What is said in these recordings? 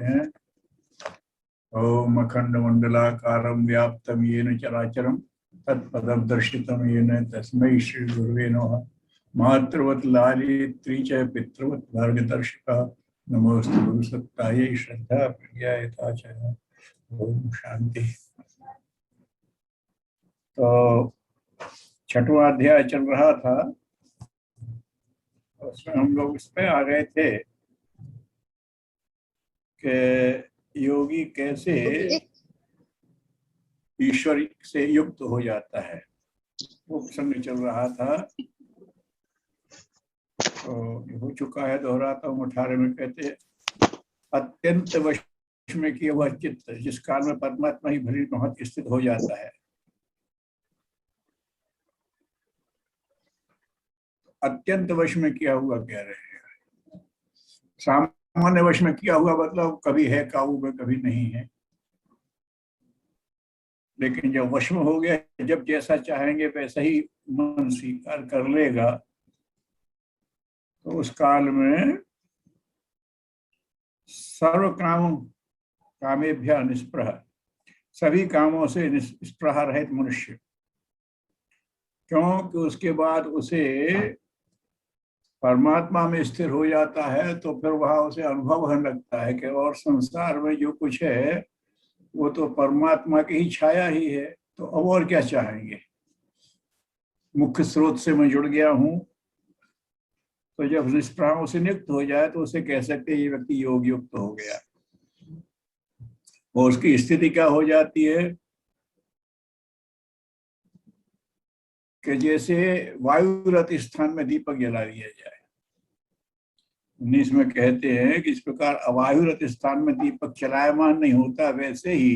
हैं। ओम अखंड मंडलाकारं व्याप्तं येन चराचरं तत्पदं दर्शितं येन तस्मै श्री गुरुवे नमः। मातृवत् लालित्री च पितृवत् मार्गदर्शिका नमोस्तु गुरुसत्तायै श्रद्धा प्रज्ञायता च। ओम शांति। तो छठवां अध्याय चल रहा था, उसमें हम लोग इस पे आ गए थे कि योगी कैसे ईश्वर से युक्त हो जाता है, वो प्रसंग चल रहा था। तो हो चुका है, दोहराता हूँ। 18 में कहते हैं, अत्यंत वश में किया हुआ चित्त जिस काल में परमात्मा ही भली महत स्थित हो जाता है। अत्यंत वश में किया हुआ कह रहे हैं। सामान्य वश में किया हुआ मतलब कभी है काबू में, कभी नहीं है। लेकिन जब वश में हो गया, जब जैसा चाहेंगे वैसा ही मन स्वीकार कर लेगा, तो उस काल में सर्व काम कामेभ्य निष्प्रह, सभी कामों से निष्प्रह रहित मनुष्य, क्योंकि उसके बाद उसे परमात्मा में स्थिर हो जाता है। तो फिर वहां उसे अनुभव होने लगता है कि और संसार में जो कुछ है वो तो परमात्मा की ही छाया ही है, तो अब और क्या चाहेंगे। मुख्य स्रोत से मैं जुड़ गया हूँ। तो जब निष्प्रह से नियुक्त हो जाए तो उसे कह सकते हैं ये व्यक्ति योग युक्त हो गया। और उसकी स्थिति क्या हो जाती है कि जैसे वायुरत स्थान में दीपक जला दिया जाए। 19 में कहते हैं कि इस प्रकार अवायुरत स्थान में दीपक चलायमान नहीं होता, वैसे ही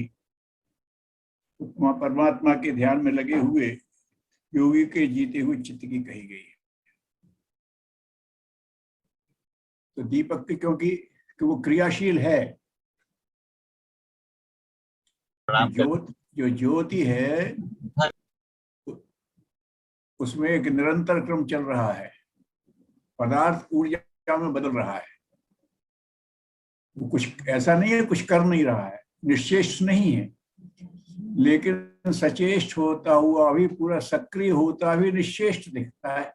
परमात्मा के ध्यान में लगे हुए योगी के जीते हुए चित्त की कही गई है। तो दीपक की क्योंकि वो क्रियाशील है। जो ज्योति है उसमें एक निरंतर क्रम चल रहा है, पदार्थ ऊर्जा में बदल रहा है। वो कुछ ऐसा नहीं है कुछ कर नहीं रहा है, निश्चेष्ट नहीं है, लेकिन सचेष्ट होता हुआ भी, पूरा सक्रिय होता भी निश्चेष्ट दिखता है।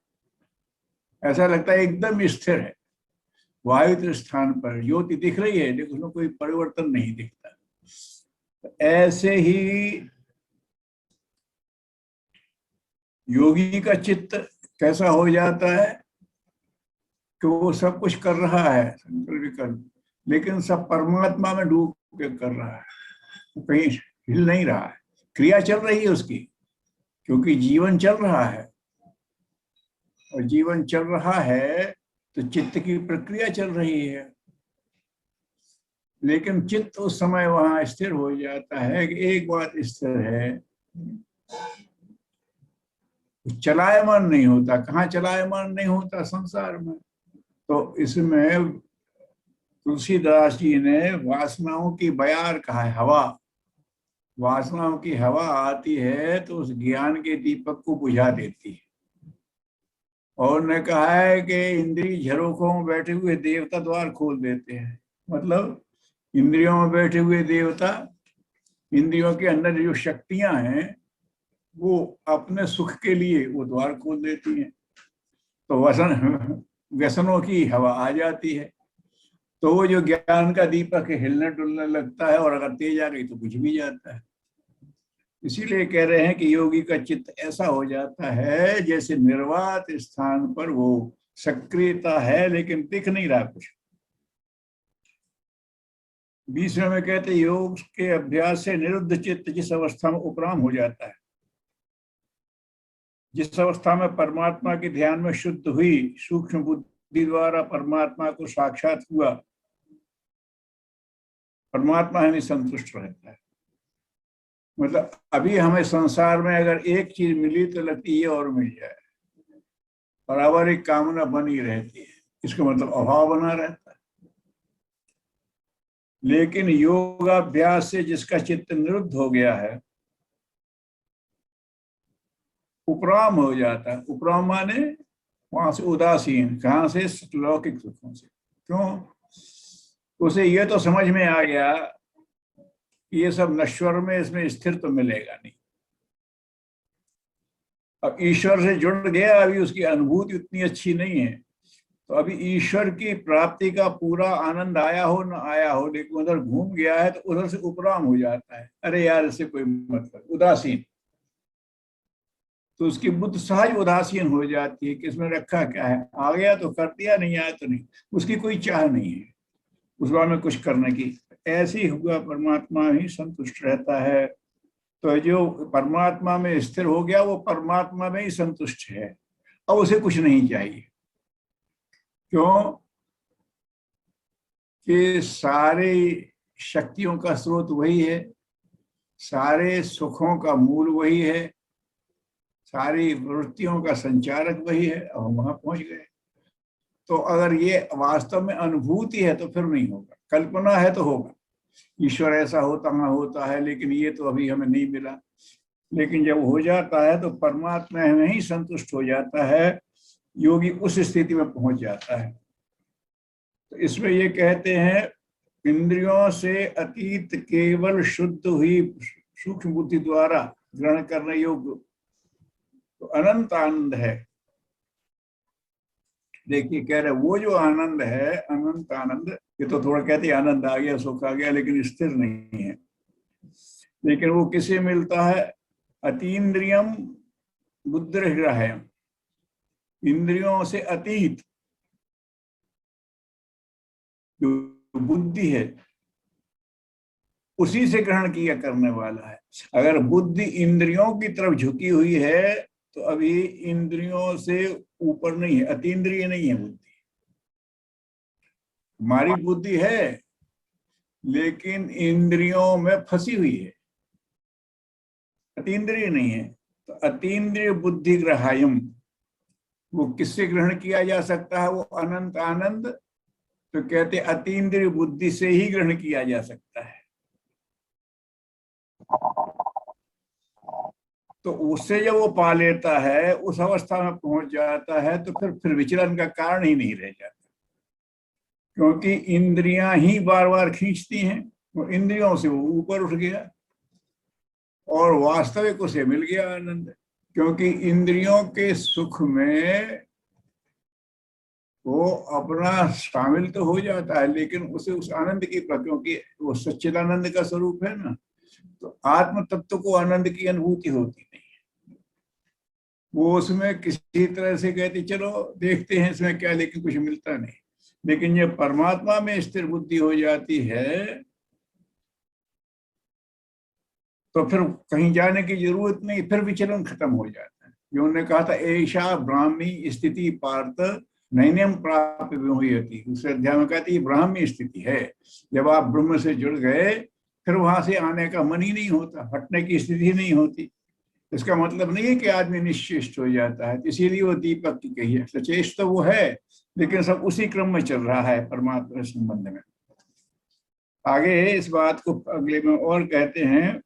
ऐसा लगता है एकदम स्थिर है। वायु स्थान पर ज्योति दिख रही है लेकिन उसमें कोई परिवर्तन नहीं दिखता। ऐसे ही योगी का चित्त कैसा हो जाता है कि वो सब कुछ कर रहा है, संकल्प विकल्प, लेकिन सब परमात्मा में डूब के कर रहा है, वो कहीं हिल नहीं रहा है। क्रिया चल रही है उसकी, क्योंकि जीवन चल रहा है, और जीवन चल रहा है तो चित्त की प्रक्रिया चल रही है। लेकिन चित्त उस समय वहां स्थिर हो जाता है कि एक बात स्थिर है, चलायमान नहीं होता। कहाँ चलायमान नहीं होता? संसार में। तो इसमें तुलसीदास जी ने वासनाओं की बयार कहा है, हवा। वासनाओं की हवा आती है तो उस ज्ञान के दीपक को बुझा देती है। और ने कहा है कि इंद्रिय झरोखों में बैठे हुए देवता द्वार खोल देते हैं। मतलब इंद्रियों में बैठे हुए देवता, इंद्रियों के अंदर जो शक्तियां हैं वो अपने सुख के लिए वो द्वार खोल देती हैं। तो व्यसनों की हवा आ जाती है, तो वो जो ज्ञान का दीपक है हिलने डुलने लगता है, और अगर तेज आ गई तो बुझ भी जाता है। इसीलिए कह रहे हैं कि योगी का चित्त ऐसा हो जाता है जैसे निर्वात स्थान पर वो सक्रियता है लेकिन दिख नहीं रहा कुछ। 20वें में कहते योग के अभ्यास से निरुद्ध चित्त जिस अवस्था में उपराम हो जाता है, जिस अवस्था में परमात्मा के ध्यान में शुद्ध हुई, सूक्ष्म बुद्धि द्वारा परमात्मा को साक्षात हुआ, परमात्मा हमें संतुष्ट रहता है। मतलब अभी हमें संसार में अगर एक चीज मिली तो लगती है और मिल जाए, बराबर एक कामना बनी रहती है, इसका मतलब अभाव बना रहता है। लेकिन योगाभ्यास से जिसका चित्त निरुद्ध हो गया है, उपराम हो जाता है। उपराम माने वहां से उदासीन, कहां से? लौकिक सुखों से। क्यों? उसे ये तो समझ में आ गया कि ये सब नश्वर में, इसमें स्थिर तो मिलेगा नहीं। अब ईश्वर से जुड़ गया, अभी उसकी अनुभूति उतनी अच्छी नहीं है, तो अभी ईश्वर की प्राप्ति का पूरा आनंद आया हो न आया हो, लेकिन उधर घूम गया है तो उधर से उपराम हो जाता है, अरे यार इससे कोई मतलब, उदासीन। तो उसकी बुद्ध सहज उदासीन हो जाती है कि इसमें रखा क्या है, आ गया तो कर दिया, नहीं आया तो नहीं। उसकी कोई चाह नहीं है उस बारे में कुछ करने की। ऐसे ही हुआ परमात्मा ही संतुष्ट रहता है। तो जो परमात्मा में स्थिर हो गया वो परमात्मा में ही संतुष्ट है, अब उसे कुछ नहीं चाहिए। क्यों? कि सारे शक्तियों का स्रोत वही है, सारे सुखों का मूल वही है, सारी वृत्तियों का संचारक वही है। अब हम वहां पहुंच गए। तो अगर ये वास्तव में अनुभूति है तो फिर नहीं होगा, कल्पना है तो होगा। ईश्वर ऐसा होता है, लेकिन ये तो अभी हमें नहीं मिला। लेकिन जब हो जाता है तो परमात्मा में ही संतुष्ट हो जाता है, योगी उस स्थिति में पहुंच जाता है। तो इसमें ये कहते हैं, इंद्रियों से अतीत केवल शुद्ध हुई सूक्ष्म बुद्धि द्वारा ग्रहण करने योग्य तो अनंत आनंद है। देखिए कह रहे वो जो आनंद है, अनंत आनंद, ये तो थोड़ा कहते हैं आनंद आ गया, सुख आ गया, लेकिन स्थिर नहीं है। लेकिन वो किसे मिलता है? अतीन्द्रियम बुद्धिर्ग्राह्यम, इंद्रियों से अतीत जो बुद्धि है उसी से ग्रहण किया करने वाला है। अगर बुद्धि इंद्रियों की तरफ झुकी हुई है तो अभी इंद्रियों से ऊपर नहीं है, अतीन्द्रिय नहीं है बुद्धि। हमारी बुद्धि है लेकिन इंद्रियों में फंसी हुई है, अतीन्द्रिय नहीं है। तो अतीन्द्रिय बुद्धि ग्राह्यम, वो किससे ग्रहण किया जा सकता है? वो अनंत आनंद, तो कहते अतीन्द्रिय बुद्धि से ही ग्रहण किया जा सकता है। तो उससे जब वो पा लेता है, उस अवस्था में पहुंच जाता है, तो फिर विचलन का कारण ही नहीं रह जाता, क्योंकि इंद्रियां ही बार बार खींचती हैं। वो इंद्रियों से वो ऊपर उठ गया और वास्तविक उसे मिल गया आनंद। क्योंकि इंद्रियों के सुख में वो अपना शामिल तो हो जाता है, लेकिन उसे उस आनंद की, क्योंकि वो सच्चिदानंद का स्वरूप है ना, तो आत्म तत्व को आनंद की अनुभूति होती नहीं है। वो उसमें किसी तरह से कहते चलो देखते हैं इसमें क्या, लेकिन कुछ मिलता नहीं। लेकिन ये परमात्मा में स्थिर बुद्धि हो जाती है तो फिर कहीं जाने की जरूरत नहीं, फिर विचलन खत्म हो जाता है। जो उन्होंने कहा था, ऐशा ब्राह्मी स्थिति पार्थ नैनम प्राप्त हुई, दूसरे अध्याय में कहती है ब्राह्मी स्थिति है। जब आप ब्रह्म से जुड़ गए फिर वहां से आने का मन ही नहीं होता, हटने की स्थिति नहीं होती। इसका मतलब नहीं है कि आदमी निश्चेष्ट हो जाता है, इसीलिए वो दीपक की कही है। सचेष्ट तो वो है, लेकिन सब उसी क्रम में चल रहा है परमात्मा संबंध में। आगे इस बात को अगले में और कहते हैं,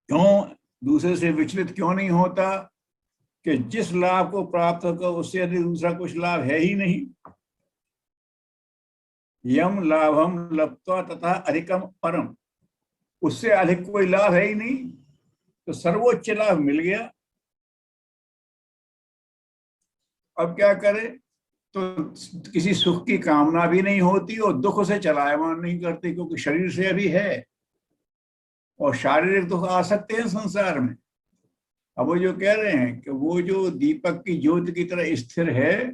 क्यों दूसरे से विचलित क्यों नहीं होता? कि जिस लाभ को प्राप्त होगा उससे अधिक दूसरा कुछ लाभ है ही नहीं। यम लाभम लब्ध्वा तथा अधिकम परम, उससे अधिक कोई लाभ है ही नहीं, तो सर्वोच्च लाभ मिल गया। अब क्या करे? तो किसी सुख की कामना भी नहीं होती और दुख से चलायमान नहीं करते, क्योंकि शरीर से अभी है और शारीरिक दुख आ सकते हैं संसार में। अब वो जो कह रहे हैं कि वो जो दीपक की ज्योति की तरह स्थिर है,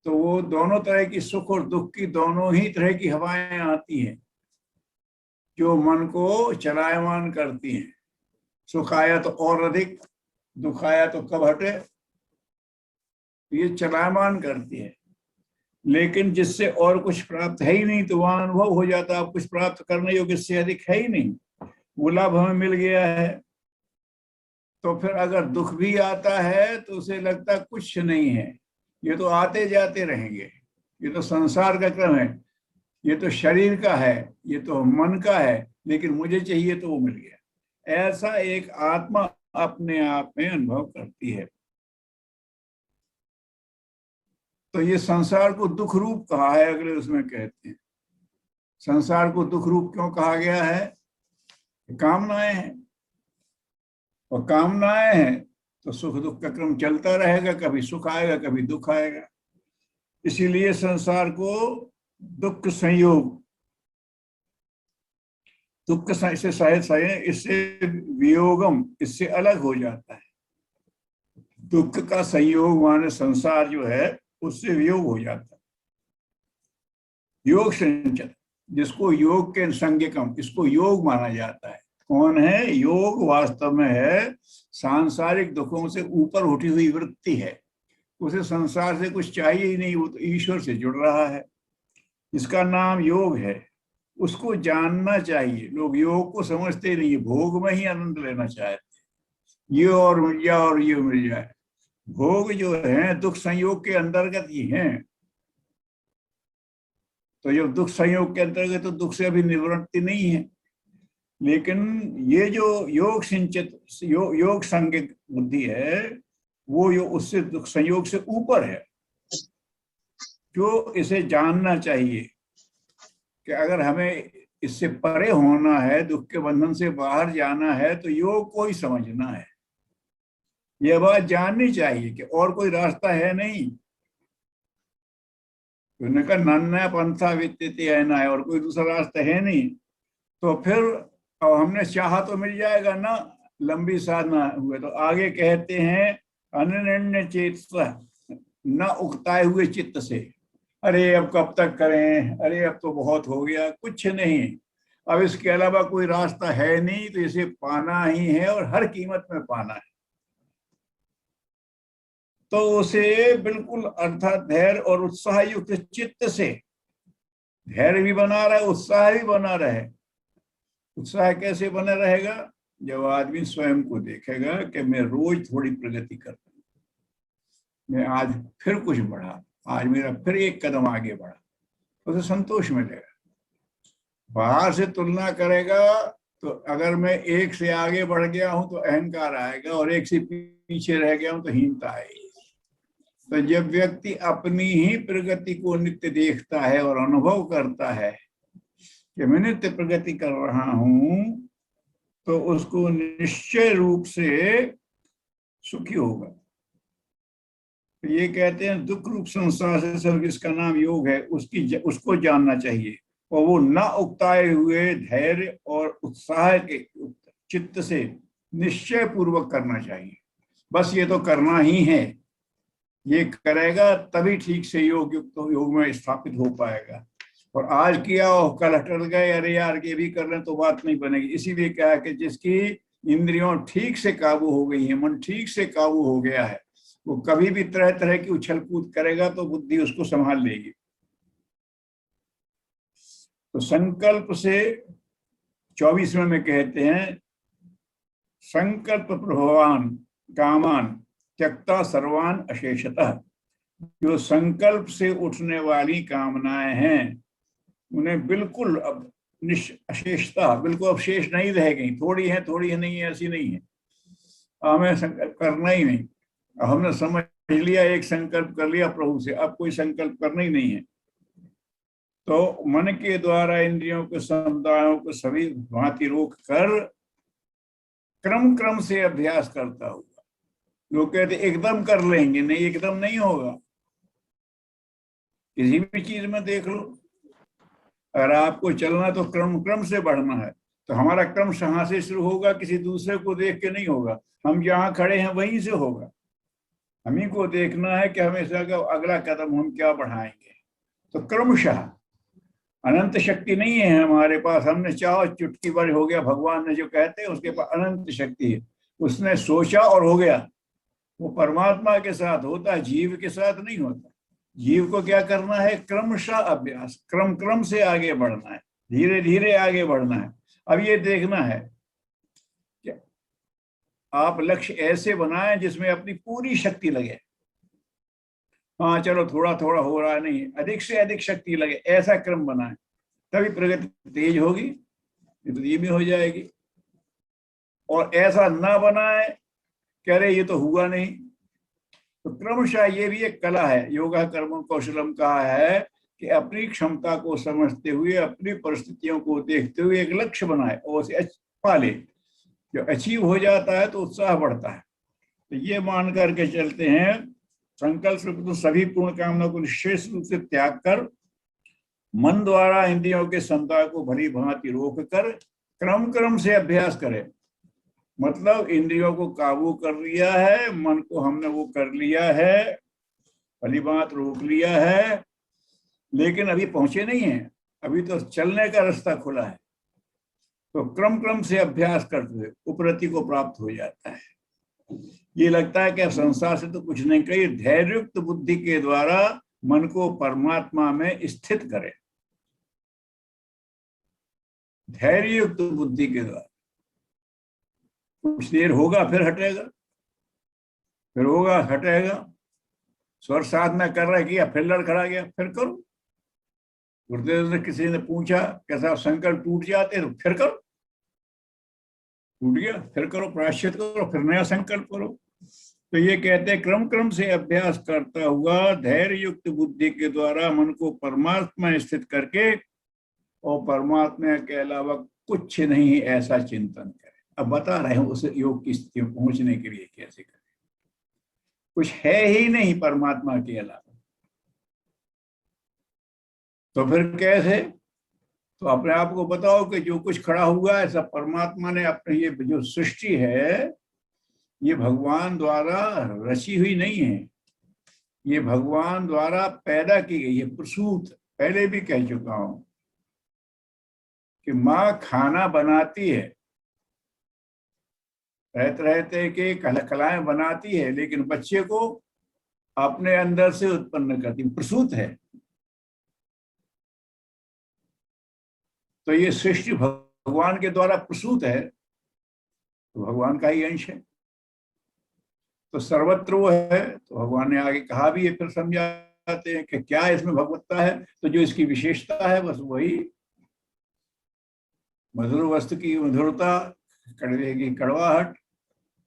तो वो दोनों तरह की, सुख और दुख की दोनों ही तरह की हवाएं आती हैं जो मन को चलायमान करती हैं। सुख आया तो और अधिक, दुख आया तो कब हटे, ये चलायमान करती है। लेकिन जिससे और कुछ प्राप्त है ही नहीं, तो वहां अनुभव हो जाता है अब कुछ प्राप्त करने योग्य इससे अधिक है ही नहीं, वो लाभ हमें मिल गया है। तो फिर अगर दुख भी आता है तो उसे लगता कुछ नहीं है, ये तो आते जाते रहेंगे, ये तो संसार का क्रम है, ये तो शरीर का है, ये तो मन का है, लेकिन मुझे चाहिए तो वो मिल गया। ऐसा एक आत्मा अपने आप में अनुभव करती है। तो ये संसार को दुख रूप कहा है, अगले उसमें कहते हैं। संसार को दुख रूप क्यों कहा गया है? कामनाएं हैं, और कामनाएं हैं तो सुख दुख का क्रम चलता रहेगा, कभी सुख आएगा कभी दुख आएगा। इसीलिए संसार को दुख संयोग, दुख से सहे इससे वियोगम, इससे अलग हो जाता है। दुख का संयोग माने संसार जो है उससे वियोग हो जाता है। योग संचत, जिसको योग के संज्ञकम, इसको योग माना जाता है। कौन है? योग वास्तव में है सांसारिक दुखों से ऊपर उठी हुई वृत्ति है। उसे संसार से कुछ चाहिए ही नहीं, वो तो ईश्वर से जुड़ रहा है। इसका नाम योग है। उसको जानना चाहिए। लोग योग को समझते नहीं, भोग में ही आनंद लेना चाहते, ये और मिल जाए और ये मिल जाए। भोग जो है दुख संयोग के अंतर्गत ही हैं। तो जब दुख संयोग के अंतर्गत, तो दुख से अभी निवृत्ति नहीं है। लेकिन ये जो योग सिंचित योग संज्ञक बुद्धि है, वो उससे दुख संयोग से ऊपर है, जो इसे जानना चाहिए कि अगर हमें इससे परे होना है, दुख के बंधन से बाहर जाना है, तो योग को ही समझना है। यह बात जाननी चाहिए कि और कोई रास्ता है नहीं। उन्होंने कहा नन्ना पंथा वित्तीय है ना, और कोई दूसरा रास्ता है नहीं। तो फिर अब हमने चाहा तो मिल जाएगा ना, लंबी साधना हुए तो। आगे कहते हैं अनन्य चेत न उकताए हुए चित्त से, अरे अब कब तक करें, अरे अब तो बहुत हो गया, कुछ नहीं, अब इसके अलावा कोई रास्ता है नहीं, तो इसे पाना ही है और हर कीमत में पाना है। तो उसे बिल्कुल अर्थात धैर्य और उत्साह युक्त चित्त से, धैर्य भी बना रहे, उत्साह भी बना रहे। उत्साह कैसे बना रहेगा? जब आदमी स्वयं को देखेगा कि मैं रोज थोड़ी प्रगति कर रहा हूं, मैं आज फिर कुछ बढ़ा, आज मेरा फिर एक कदम आगे बढ़ा, तो उसे संतोष मिलेगा। बाहर से तुलना करेगा तो अगर मैं एक से आगे बढ़ गया हूं तो अहंकार आएगा, और एक से पीछे रह गया हूं तो हीनता आएगी। तो जब व्यक्ति अपनी ही प्रगति को नित्य देखता है और अनुभव करता है कि मैं नित्य प्रगति कर रहा हूं, तो उसको निश्चय रूप से सुखी होगा। तो ये कहते हैं दुख रूप संसार से सर्व, इसका नाम योग है, उसको जानना चाहिए। और वो न उकताए हुए धैर्य और उत्साह के चित्त से निश्चय पूर्वक करना चाहिए। बस ये तो करना ही है, ये करेगा तभी ठीक से योग में स्थापित हो पाएगा। और आज किया और कल हट गए, अरे यार ये भी कर लें, तो बात नहीं बनेगी। इसीलिए कहा कि जिसकी इंद्रियों ठीक से काबू हो गई है, मन ठीक से काबू हो गया है, वो कभी भी तरह तरह की उछल कूद करेगा तो बुद्धि उसको संभाल लेगी। तो संकल्प से 24वें में कहते हैं संकल्प प्रभवान कामान त्यक्ता सर्वान अशेषतः। जो संकल्प से उठने वाली कामनाएं हैं उन्हें बिल्कुल अब अशेषता, बिल्कुल अब शेष नहीं रह गई। थोड़ी है नहीं है, ऐसी नहीं है। हमें संकल्प करना ही नहीं। हमने समझ लिया, एक संकल्प कर लिया प्रभु से, अब कोई संकल्प करना ही नहीं है। तो मन के द्वारा इंद्रियों के समुदायों को सभी भांति रोक कर क्रम क्रम से अभ्यास करता होगा। लोग कहते एकदम कर लेंगे, नहीं, एकदम नहीं होगा। किसी भी चीज में देख लो, अगर आपको चलना तो क्रम से बढ़ना है, तो हमारा क्रम कहाँ से शुरू होगा? किसी दूसरे को देख के नहीं होगा। हम जहाँ खड़े हैं वहीं से होगा। हम ही को देखना है कि हमेशा अगला कदम हम क्या बढ़ाएंगे। तो क्रमशः, अनंत शक्ति नहीं है हमारे पास। हमने चाहो चुटकी भर हो गया, भगवान ने जो कहते हैं उसके पास अनंत शक्ति है। उसने सोचा और हो गया। वो परमात्मा के साथ होता है, जीव के साथ नहीं होता। जीव को क्या करना है? क्रमशः अभ्यास, क्रम से आगे बढ़ना है, धीरे धीरे आगे बढ़ना है। अब ये देखना है कि आप लक्ष्य ऐसे बनाएं जिसमें अपनी पूरी शक्ति लगे। हाँ चलो थोड़ा थोड़ा हो रहा है, नहीं, अधिक से अधिक शक्ति लगे, ऐसा क्रम बनाएं, तभी प्रगति तेज होगी, धीमी हो जाएगी। और ऐसा ना बनाए कह रहे ये तो हुआ नहीं। तो क्रमशः, ये भी एक कला है। योगा कर्म कौशलम कहा है कि अपनी क्षमता को समझते हुए, अपनी परिस्थितियों को देखते हुए एक लक्ष्य बनाए और उसे पाले। जो अचीव हो जाता है तो उत्साह बढ़ता है। तो ये मान करके चलते हैं, संकल्प तो सभी पूर्ण कामना को निश्चेष रूप से त्याग कर मन द्वारा इंद्रियों के संताप को भली भांति रोक कर क्रम क्रम से अभ्यास करें। मतलब इंद्रियों को काबू कर लिया है, मन को हमने वो कर लिया है, भली बात रोक लिया है, लेकिन अभी पहुंचे नहीं है, अभी तो चलने का रास्ता खुला है। तो क्रम क्रम से अभ्यास करते हुए उपरति को प्राप्त हो जाता है। ये लगता है कि संसार से तो कुछ नहीं, कही धैर्युक्त बुद्धि के द्वारा मन को परमात्मा में स्थित करे। धैर्ययुक्त बुद्धि के द्वारा कुछ देर होगा, फिर हटेगा, फिर होगा, हटेगा। स्वर साधना कर रहा है, किया, फिर लड़खड़ा गया, फिर करो। गुरुदेव से किसी ने पूछा कैसा संकल्प टूट जाते, तो फिर करो, टूट गया, फिर करो, प्रायश्चित करो, फिर नया संकल्प करो। तो ये कहते हैं क्रम क्रम से अभ्यास करता हुआ धैर्य युक्त बुद्धि के द्वारा मन को परमात्मा में स्थित करके और परमात्मा के अलावा कुछ नहीं ऐसा चिंतन करें। अब बता रहे हैं उस योग की स्थिति में पहुंचने के लिए कैसे करें। कुछ है ही नहीं परमात्मा के अलावा, तो फिर कैसे? तो अपने आप को बताओ कि जो कुछ खड़ा हुआ है सब परमात्मा ने अपने, ये जो सृष्टि है ये भगवान द्वारा रची हुई नहीं है, ये भगवान द्वारा पैदा की गई है, प्रसूत। पहले भी कह चुका हूं कि माँ खाना बनाती है, रहते रहते के कलाएं बनाती है, लेकिन बच्चे को अपने अंदर से उत्पन्न करती, प्रसूत है। तो ये सृष्टि भगवान के द्वारा प्रसूत है, तो भगवान का ही अंश है, तो सर्वत्र वो है। तो भगवान ने आगे कहा भी है, फिर समझाते हैं कि क्या इसमें भगवत्ता है, तो जो इसकी विशेषता है बस वही मधुर वस्तु की मधुरता, कड़वे की कड़वाहट,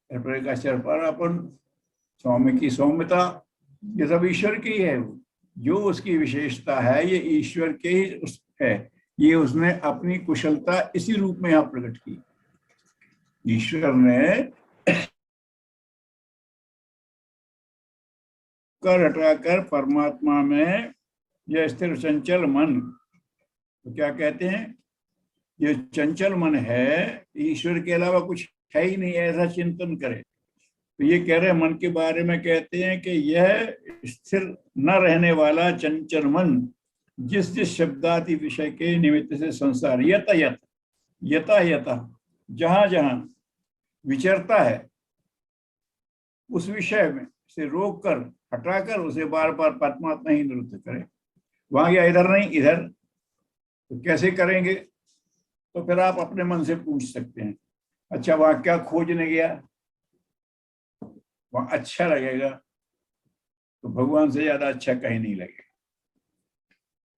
का चरपरापन, सौम्य की सौम्यता, ये सब ईश्वर की है। जो उसकी विशेषता है ये ईश्वर के ही है, ये उसने अपनी कुशलता इसी रूप में यहाँ प्रकट की। ईश्वर ने कर हटाकर परमात्मा में यह स्थिर चंचल मन, तो क्या कहते हैं, ये चंचल मन है, ईश्वर के अलावा कुछ है ही नहीं, ऐसा चिंतन करे। तो ये कह रहे हैं मन के बारे में, कहते हैं कि यह स्थिर न रहने वाला चंचल मन जिस जिस शब्दादि विषय के निमित्त से संसार यथा जहां जहां विचरता है, उस विषय में से रोक कर हटाकर उसे बार बार परमात्मा ही निरुद्ध करे। वहां गया, इधर नहीं, इधर। तो कैसे करेंगे? तो फिर आप अपने मन से पूछ सकते हैं, अच्छा वहां क्या खोजने गया, वहां अच्छा लगेगा, तो भगवान से ज्यादा अच्छा कहीं नहीं लगेगा।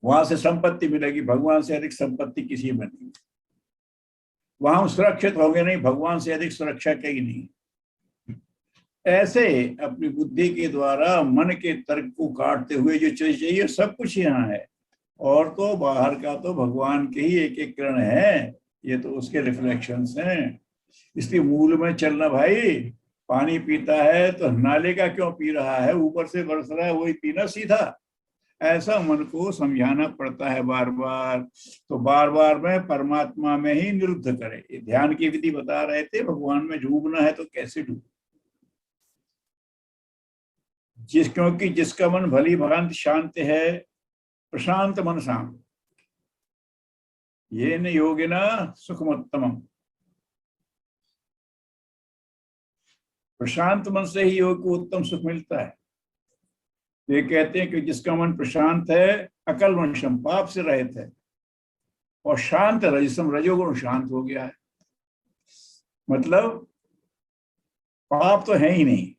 वहां से संपत्ति मिलेगी, भगवान से अधिक संपत्ति किसी में नहीं। वहां हम सुरक्षित होंगे, नहीं, भगवान से अधिक सुरक्षा कहीं नहीं। ऐसे अपनी बुद्धि के द्वारा मन के तर्क को काटते हुए जो चीज चाहिए सब कुछ यहाँ है, और तो बाहर का तो भगवान के ही एक एक किरण है, ये तो उसके रिफ्लेक्शंस हैं। इसलिए मूल में चलना भाई। पानी पीता है तो नाले का क्यों पी रहा है, ऊपर से बरस रहा है वही पीना सीधा। ऐसा मन को समझाना पड़ता है बार बार। तो बार बार में परमात्मा में ही निरुद्ध करे। ये ध्यान की विधि बता रहे थे, भगवान में डूबना है तो कैसे डूब, क्योंकि जिसका मन भली भांति शांत है, प्रशांत मन शांत, ये न योगिना सुखमोत्तम। प्रशांत मन से ही योग को उत्तम सुख मिलता है। ये कहते हैं कि जिसका मन प्रशांत है, अकल्मषम, पाप से रहित है, और शांत रजसम, रजोगुण शांत हो गया है, मतलब पाप तो है ही नहीं।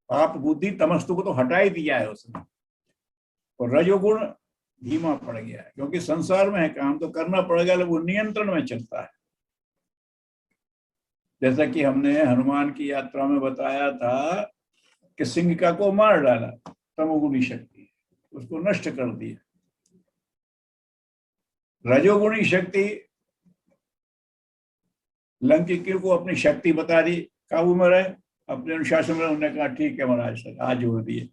पाप बुद्धि तमस्तु को तो हटा ही दिया है उसने, और रजोगुण धीमा पड़ गया है, क्योंकि संसार में है, काम तो करना पड़ेगा, लेकिन वो नियंत्रण में चलता है। जैसा कि हमने हनुमान की यात्रा में बताया था कि सिंह का को मार डाला, तमोगुणी शक्ति, उसको नष्ट कर दिया। रजोगुणी शक्ति लंकिकियों को अपनी शक्ति बता दी, काबू में रहे, अपने अनुशासन में। उन्होंने कहा ठीक है महाराज, सर आज जोड़ दिए,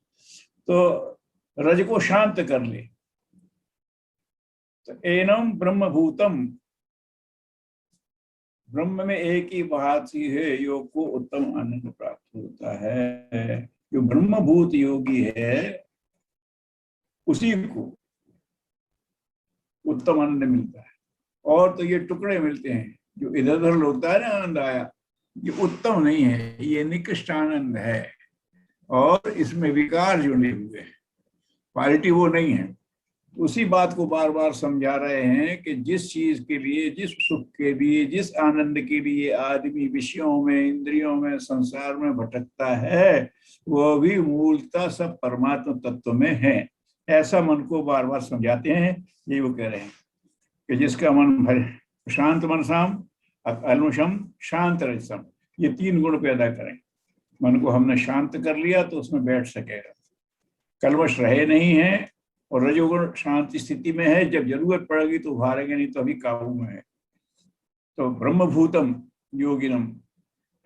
तो रज को शांत कर ले। तो एनम ब्रह्मभूतम, ब्रह्म में एक ही बात ही है, योग को उत्तम आनंद प्राप्त होता है। जो ब्रह्मभूत योगी है उसी को उत्तम आनंद मिलता है। और तो ये टुकड़े मिलते हैं जो इधर उधर होता है ना, आनंद आया, ये उत्तम नहीं है, ये निकृष्ट आनंद है। और इसमें विकार जुड़े हुए हैं, क्वालिटी वो नहीं है। उसी बात को बार बार समझा रहे हैं कि जिस चीज के लिए, जिस सुख के लिए, जिस आनंद के लिए आदमी विषयों में, इंद्रियों में, संसार में भटकता है, वो भी मूलतः सब परमात्मा तत्व में है। ऐसा मन को बार बार समझाते हैं। ये वो कह रहे हैं कि जिसका मन शांत मनसाम, अलमुषम, शांत रजसम, ये 3 गुण पैदा करें। मन को हमने शांत कर लिया तो उसमें बैठ सकेगा, कलवश रहे नहीं है। और रजोगुण शांति स्थिति में है, जब जरूरत पड़ेगी तो उभारेंगे, नहीं तो अभी काबू में है। तो ब्रह्मभूतम योगिनम,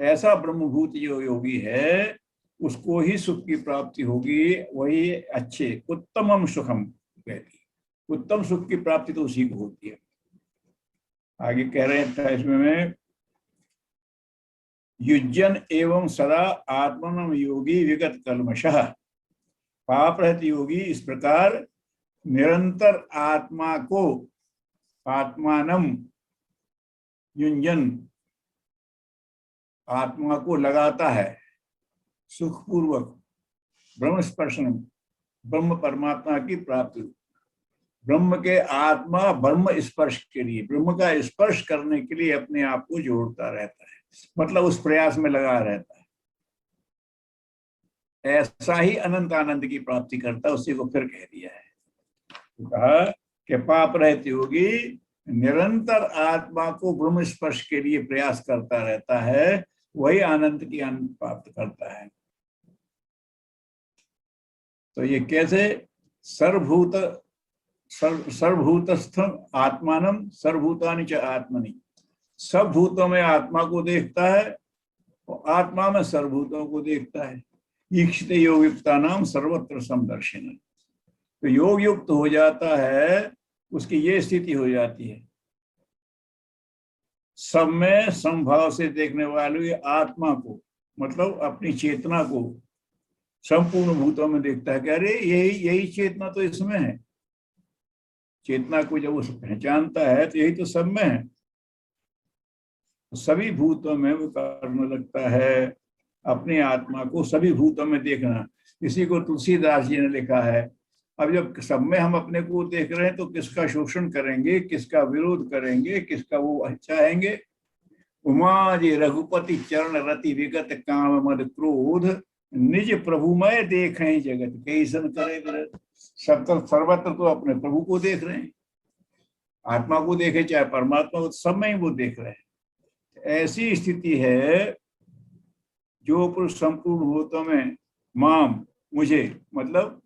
ऐसा ब्रह्मभूत जो योगी है उसको ही सुख की प्राप्ति होगी, वही अच्छे उत्तमम सुखम कहती। उत्तम सुख की प्राप्ति तो उसी को होती है। आगे कह रहे हैं 28वें में, युज्यन एवं सदा आत्मनम योगी विगत कल्मषः, पाप रहित योगी इस प्रकार निरंतर आत्मा को, आत्मानम युंजन, आत्मा को लगाता है सुखपूर्वक, ब्रह्म स्पर्शनम, ब्रह्म परमात्मा की प्राप्ति, ब्रह्म के आत्मा ब्रह्म स्पर्श के लिए, ब्रह्म का स्पर्श करने के लिए अपने आप को जोड़ता रहता है, मतलब उस प्रयास में लगा रहता है। ऐसा ही अनंत आनंद की प्राप्ति करता है। उसी को फिर कह दिया है, तो कहा कि पाप रहित योगी निरंतर आत्मा को ब्रह्म स्पर्श के लिए प्रयास करता रहता है, वही आनंद की आनंद प्राप्त करता है। तो ये कैसे? सर्वभूतस्थ आत्मानम सर्वभूतानि च आत्मनि, सब भूतों में आत्मा को देखता है और आत्मा में सर्वभूतों को देखता है। ईक्षित योग युक्ता नाम सर्वत्र समदर्शिन, तो योग युक्त हो जाता है, उसकी ये स्थिति हो जाती है, सब में समभाव से देखने वाले आत्मा को, मतलब अपनी चेतना को संपूर्ण भूतों में देखता है कि अरे यही चेतना तो इसमें है। चेतना को जब उसे पहचानता है तो यही तो सब में है, सभी भूतों में वो करने लगता है अपनी आत्मा को, सभी भूतों में देखना। इसी को तुलसीदास जी ने लिखा है, अब जब सब में हम अपने को देख रहे हैं तो किसका शोषण करेंगे, किसका विरोध करेंगे, किसका वो चाहेंगे। उमा जी रघुपति चरण रति विगत काम मद क्रोध, निज प्रभुमय देखें जगत कैसन करे विरत। सर्वत्र तो अपने प्रभु को देख रहे हैं, आत्मा को देखे चाहे परमात्मा को, सब में ही वो देख रहे हैं। ऐसी स्थिति है जो पुरुष संपूर्ण भूतों में माम, मुझे, मतलब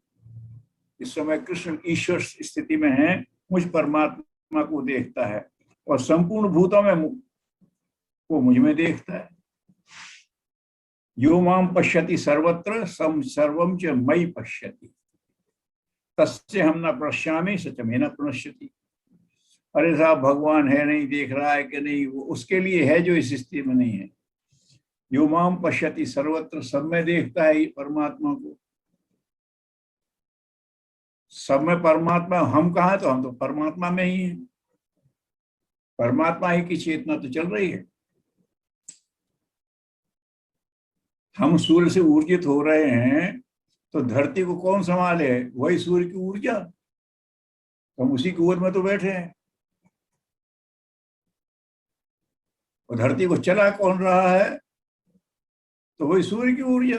इस समय कृष्ण ईश्वर स्थिति में है, मुझ परमात्मा को देखता है, और संपूर्ण भूतों में वो मुझ में देखता है। यो माम पश्यति सर्वत्र सर्वम च मयि पश्यति, तस्य हम न पश्यामि सच में न प्रणश्यति। अरे साहब, भगवान है नहीं, देख रहा है कि नहीं, वो उसके लिए है जो इस स्थिति में नहीं है। यो माम पश्यति सर्वत्र, सब में देखता है परमात्मा को, सब में परमात्मा। हम कहाँ, तो हम तो परमात्मा में ही हैं, परमात्मा ही की चेतना तो चल रही है। हम सूर्य से ऊर्जित हो रहे हैं तो धरती को कौन संभाले? वही सूर्य की ऊर्जा, हम उसी की ओर में तो बैठे हैं। और धरती को चला कौन रहा है? तो वही सूर्य की ऊर्जा।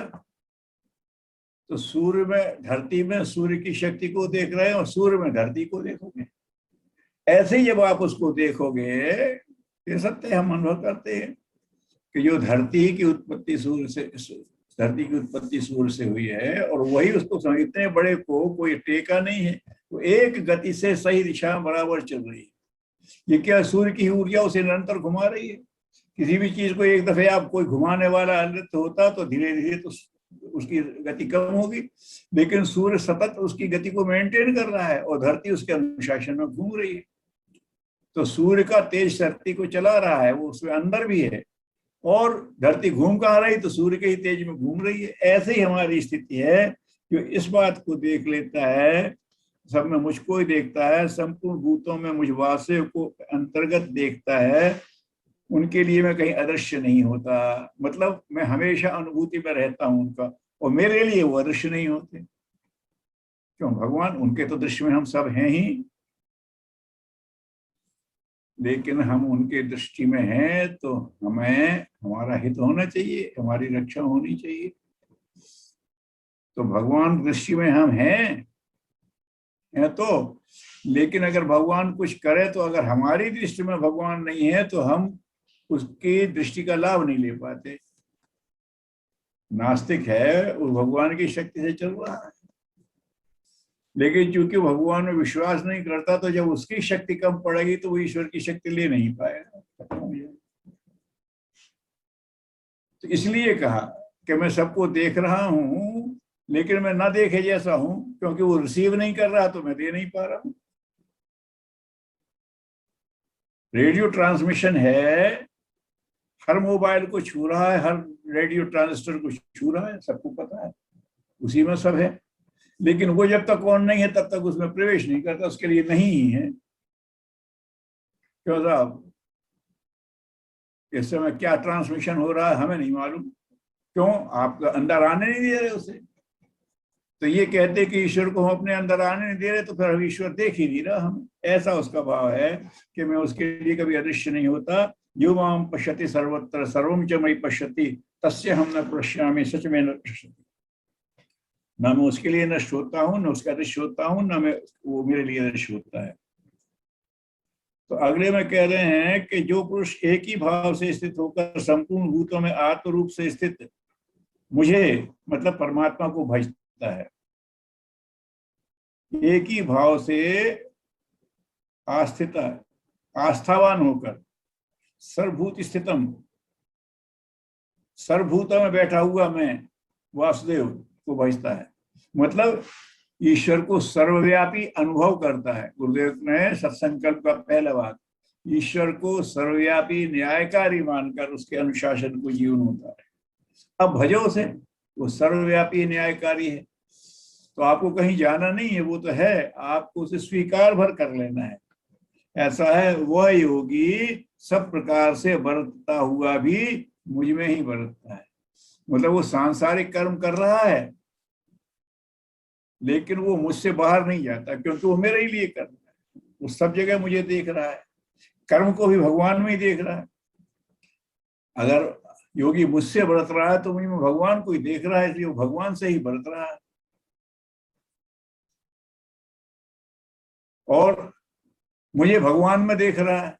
तो सूर्य में, धरती में सूर्य की शक्ति को देख रहे हैं और सूर्य में धरती को देखोगे। ऐसे ही जब आप उसको देखोगे, ये सत्य हम अनुभव करते हैं कि जो धरती की उत्पत्ति सूर्य धरती की उत्पत्ति सूर्य से हुई है और वही उसको इतने बड़े को कोई टेका नहीं है, वो एक गति से सही दिशा में बराबर चल रही है। ये क्या सूर्य की ऊर्जा उसे निरंतर घुमा रही है। किसी भी चीज को एक दफे आप कोई घुमाने वाला नृत्य होता तो धीरे धीरे तो उसकी गति कम होगी, लेकिन सूर्य सतत उसकी गति को मेंटेन कर रहा है और धरती उसके अनुशासन में घूम रही है। तो सूर्य का तेज धरती को चला रहा है, वो उसमें अंदर भी है, और धरती घूम कहाँ रही तो सूर्य के ही तेज में घूम रही है। ऐसे ही हमारी स्थिति है, जो इस बात को देख लेता है, सब में मुझको ही देखता है, संपूर्ण भूतों में मुझ वासुदेव को अंतर्गत देखता है, उनके लिए मैं कहीं अदृश्य नहीं होता। मतलब मैं हमेशा अनुभूति में रहता हूं उनका, और मेरे लिए वो अदृश्य नहीं होते। क्यों? भगवान उनके तो दृश्य में हम सब हैं ही, लेकिन हम उनके दृष्टि में हैं तो हमें हमारा हित होना चाहिए, हमारी रक्षा होनी चाहिए। तो भगवान दृष्टि में हम हैं तो, लेकिन अगर भगवान कुछ करे तो अगर हमारी दृष्टि में भगवान नहीं है तो हम उसकी दृष्टि का लाभ नहीं ले पाते। नास्तिक है वो भगवान की शक्ति से चल रहा है, लेकिन चूंकि भगवान में विश्वास नहीं करता तो जब उसकी शक्ति कम पड़ेगी तो वो ईश्वर की शक्ति ले नहीं पाएगा। तो इसलिए कहा कि मैं सबको देख रहा हूं, लेकिन मैं ना देखे जैसा हूं, क्योंकि वो रिसीव नहीं कर रहा तो मैं दे नहीं पा रहा हूं। रेडियो ट्रांसमिशन है, हर मोबाइल को छू रहा है, हर रेडियो ट्रांजिस्टर को छू रहा है, सबको पता है, उसी में सब है। लेकिन वो जब तक ऑन नहीं है तब तक उसमें प्रवेश नहीं करता, उसके लिए नहीं ही है। क्यों साहब? इस समय क्या ट्रांसमिशन हो रहा है हमें नहीं मालूम। क्यों? आप अंदर आने नहीं दे रहे उसे। तो ये कहते कि ईश्वर को हम अपने अंदर आने नहीं दे रहे, तो फिर हम ईश्वर देख ही नहीं रहा हम। ऐसा उसका भाव है कि मैं उसके लिए कभी अदृश्य नहीं होता। यो माम पश्यति सर्वत्र सर्वम च मयि पश्यति तस्य हम न पश्यामि सच में न पश्यति। ना मैं उसके लिए नष्ट होता हूं, न उसका अदृश्य होता हूं, न मैं वो मेरे लिए अदृश्य होता है। तो अगले में कह रहे हैं कि जो पुरुष एक ही भाव से स्थित होकर संपूर्ण भूतों में आत्म रूप से स्थित मुझे, मतलब परमात्मा को भजता है, एक ही भाव से आस्थित आस्थावान होकर सर्वभूत स्थितम, सर्वभूतों में बैठा हुआ मैं वासुदेव को भजता है। मतलब ईश्वर को सर्वव्यापी अनुभव करता है। गुरुदेव ने सत्संकल्प का पहला बात, ईश्वर को सर्वव्यापी न्यायकारी मानकर उसके अनुशासन को जीवन होता है। अब भजो से, वो सर्वव्यापी न्यायकारी है, तो आपको कहीं जाना नहीं है, वो तो है, आपको उसे स्वीकार भर कर लेना है। ऐसा है, वह योगी सब प्रकार से बरतता हुआ भी मुझ में ही बरतता है। मतलब वो सांसारिक कर्म कर रहा है, लेकिन वो मुझसे बाहर नहीं जाता, क्योंकि वो मेरे ही लिए कर रहा है। वो सब जगह मुझे देख रहा है, कर्म को भी भगवान में ही देख रहा है। अगर योगी मुझसे बरत रहा है तो मुझे भगवान को ही देख रहा है, इसलिए वो भगवान से ही बरत रहा है। और मुझे भगवान में देख रहा है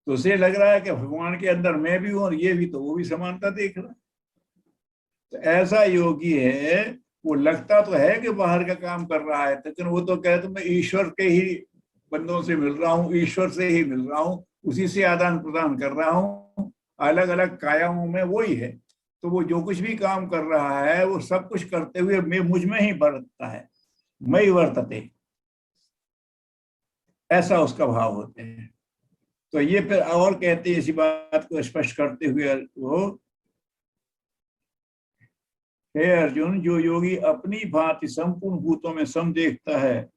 तो उसे लग रहा है कि भगवान के अंदर मैं भी हूं और ये भी, तो वो भी समानता देख रहा है। तो ऐसा योगी है, वो लगता तो है कि बाहर का काम कर रहा है, लेकिन वो तो कहते मैं ईश्वर के ही बंदों से मिल रहा हूँ, ईश्वर से ही मिल रहा हूँ, उसी से आदान प्रदान कर रहा हूँ, अलग अलग कायाओं में वही है। तो वो जो कुछ भी काम कर रहा है वो सब कुछ करते हुए मैं मुझ में ही बरतता है, मैं वर्तते, ऐसा उसका भाव होते हैं। तो ये फिर और कहते हैं इसी बात को स्पष्ट करते हुए वो, हे अर्जुन, जो योगी अपनी भांति संपूर्ण भूतों में सम देखता है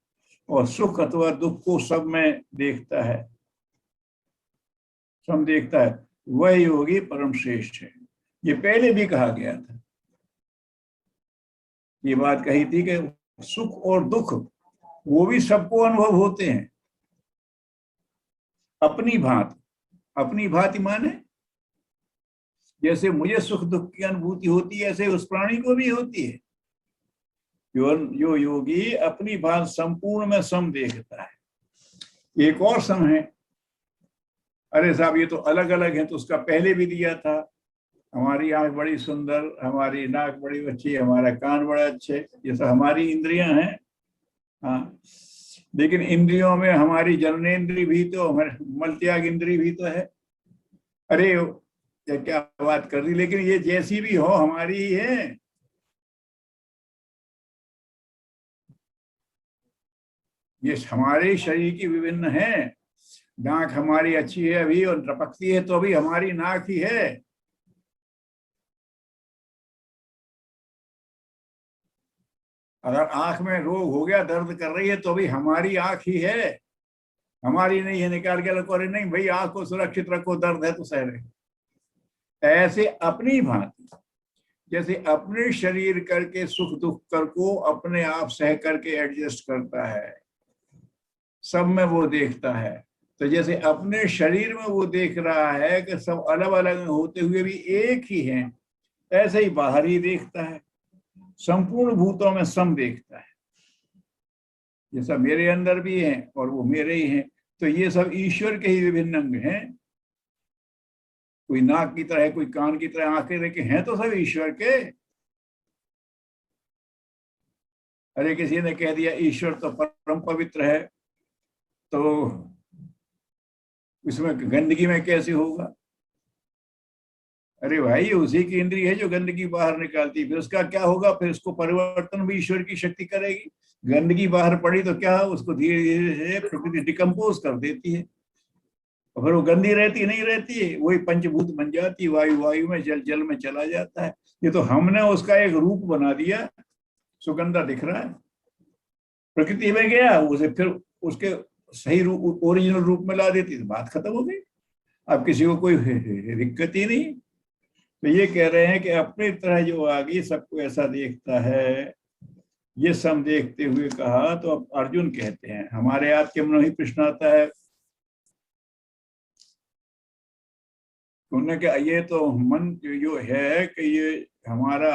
और सुख अथवा दुख को सब में देखता है, सम देखता है, वह योगी परम श्रेष्ठ है। ये पहले भी कहा गया था, ये बात कही थी कि सुख और दुख वो भी सबको अनुभव होते हैं अपनी भांति। अपनी भांति माने जैसे मुझे सुख दुख की अनुभूति होती है, ऐसे उस प्राणी को भी होती है। जो योगी अपनी बात संपूर्ण में सम देखता है। एक और सम है, अरे साहब ये तो अलग अलग है, तो उसका पहले भी दिया था हमारी आंख बड़ी सुंदर, हमारी नाक बड़ी अच्छी, हमारा कान बड़ा अच्छे, ये सब हमारी इंद्रियां हैं। हाँ, लेकिन इंद्रियों में हमारी जननेन्द्रिय भी तो, हमारे मलत्याग इंद्रिय भी तो है। अरे ये क्या बात कर दी, लेकिन ये जैसी भी हो हमारी ही है। ये हमारे शरीर की विभिन्न है। नाक हमारी अच्छी है अभी और टपकती है, तो अभी हमारी नाक ही है। अगर आंख में रोग हो गया, दर्द कर रही है, तो अभी हमारी आंख ही है, हमारी नहीं है। निकाल के रखो, अरे नहीं भाई आंख को सुरक्षित रखो, दर्द है तो सह रहे। ऐसे अपनी भांति, जैसे अपने शरीर करके सुख दुख कर को अपने आप सह करके एडजस्ट करता है, सब में वो देखता है। तो जैसे अपने शरीर में वो देख रहा है कि सब अलग अलग होते हुए भी एक ही हैं, ऐसे ही बाहर ही देखता है, संपूर्ण भूतों में सम देखता है। ये सब मेरे अंदर भी हैं और वो मेरे ही हैं, तो ये सब ईश्वर के ही विभिन्न अंग हैं। कोई नाक की तरह है, कोई कान की तरह, आंखें रेखे हैं, तो सब ईश्वर के। अरे किसी ने कह दिया ईश्वर तो परम पवित्र है, तो इसमें गंदगी में कैसे होगा? अरे भाई उसी की इंद्रिय है जो गंदगी बाहर निकालती है, फिर उसका क्या होगा? फिर उसको परिवर्तन भी ईश्वर की शक्ति करेगी। गंदगी बाहर पड़ी तो क्या, उसको धीरे धीरे प्रकृति डिकम्पोज कर देती है, और फिर वो गंदी रहती नहीं रहती है, वही पंचभूत बन जाती है, वायु वायु में, जल जल में चला जाता है। ये तो हमने उसका एक रूप बना दिया, सुगंधा दिख रहा है, प्रकृति में गया उसे फिर उसके सही रूप, ओरिजिनल रूप में ला देती, तो बात खत्म हो गई। अब किसी को कोई दिक्कत ही नहीं। तो ये कह रहे हैं कि अपनी तरह जो आगे सबको ऐसा देखता है, ये सब देखते हुए कहा। तो अब अर्जुन कहते हैं, हमारे आप के मन ही प्रश्न आता है, उन्होंने कहा ये तो मन जो है कि ये हमारा,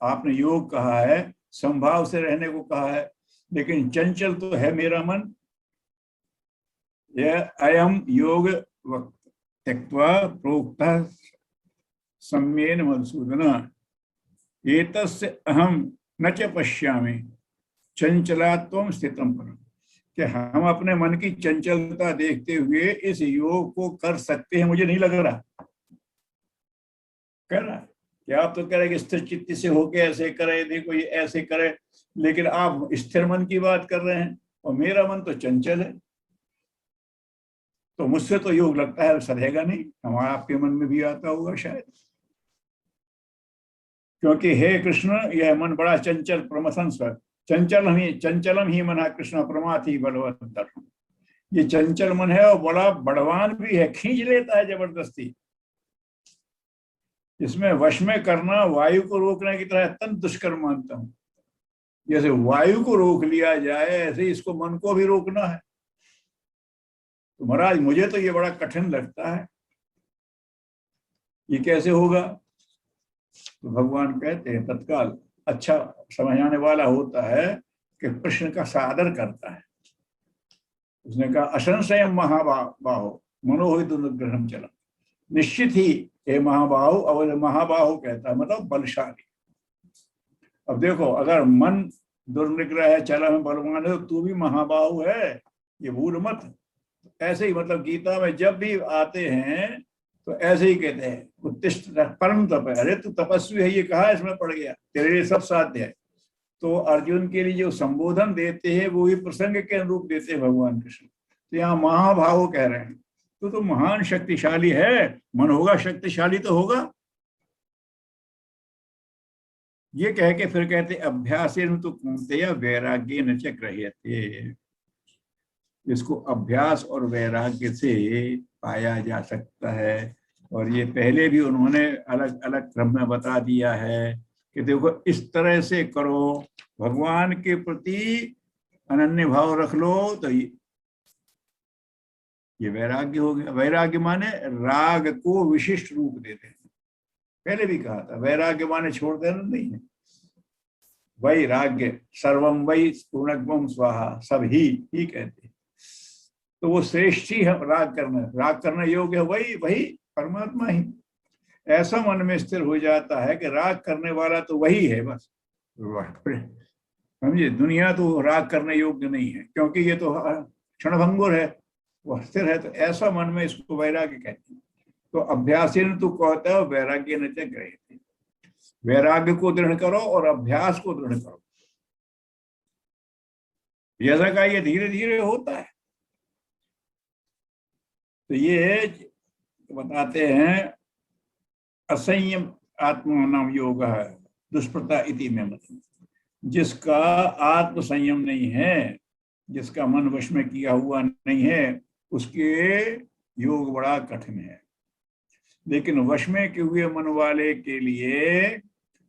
आपने योग कहा है, संभाव से रहने को कहा है, लेकिन चंचल तो है मेरा मन। यह अयम योग त्यक्त्वा प्रोक्तः सम्येन मधुसूदन एतस्य अहम न च पश्यामि चंचलात्वं स्थितम परम। कि हम अपने मन की चंचलता देखते हुए इस योग को कर सकते हैं, मुझे नहीं लग रहा। कर रहा क्या? आप तो कह रहे कि स्थिर चित्त से होके ऐसे करे, देखो ये ऐसे करे, लेकिन आप स्थिर मन की बात कर रहे हैं और मेरा मन तो चंचल है, तो मुझसे तो योग लगता है सधेगा नहीं। हमारा आपके मन में भी आता होगा शायद, क्योंकि हे कृष्ण यह मन बड़ा चंचल, प्रमथन स्वर चंचलम ही मन कृष्ण प्रमाथि बलवंतर। ये चंचल मन है और बड़ा बड़वान भी है, खींच लेता है जबरदस्ती। इसमें वश में करना वायु को रोकने की तरह अत्यंत दुष्कर मानता हूं। जैसे वायु को रोक लिया जाए, ऐसे इसको मन को भी रोकना है। तो महाराज मुझे तो ये बड़ा कठिन लगता है, ये कैसे होगा? तो भगवान कहते हैं तत्काल अच्छा समझाने वाला होता है कि प्रश्न का सादर करता है। उसने कहा असंशय महाबाहो मनोहित अनुग्रहम चलम। निश्चित ही हे महाबाहु, और महाबाहु कहता है मतलब बलशाली। अब देखो अगर मन दुर्निग्रह है, चला में बलवान है, तो तू भी महाबाहु है, ये भूल मत। ऐसे ही मतलब गीता में जब भी आते हैं तो ऐसे ही कहते हैं उत्तिष्ठ परम तप है, अरे तू तपस्वी है, ये कहा इसमें पड़ गया, तेरे लिए सब साध्य है। तो अर्जुन के लिए जो संबोधन देते हैं वो भी प्रसंग के अनुरूप देते हैं भगवान कृष्ण। तो यहाँ महाभाव कह रहे हैं तो महान शक्तिशाली है, मन होगा शक्तिशाली तो होगा। ये कह के फिर कहते अभ्यासेन तो कौन्तेय वैराग्य न च गृह्यते। इसको अभ्यास और वैराग्य से पाया जा सकता है। और ये पहले भी उन्होंने अलग अलग क्रम में बता दिया है कि देखो इस तरह से करो, भगवान के प्रति अनन्य भाव रख लो, तो ये वैराग्य हो गया। वैराग्य माने राग को विशिष्ट रूप देते हैं। पहले भी कहा था वैराग्य माने छोड़ देना नहीं है, वैराग्य सर्वम वै पूर्णत्वम स्वाहा, सब ही कहते हैं। तो वो श्रेष्ठ ही है राग करना योग्य है, वही परमात्मा ही। ऐसा मन में स्थिर हो जाता है कि राग करने वाला तो वही है बस। समझिए, दुनिया तो राग करने योग्य नहीं है, क्योंकि ये तो क्षणभंगुर है, वह स्थिर है। तो ऐसा मन में इसको वैराग्य कहते हैं। तो अभ्यासेन तू कहता है वैराग्य न गृह्यते, वैराग्य को दृढ़ करो और अभ्यास को दृढ़ करो। जैसा का ये धीरे धीरे होता है। तो ये बताते हैं असंयम आत्मा नाम योग है दुष्प्रता इति में, मतलब जिसका आत्म संयम नहीं है, जिसका मन वश में किया हुआ नहीं है, उसके योग बड़ा कठिन है। लेकिन वश में किए हुए मन वाले के लिए,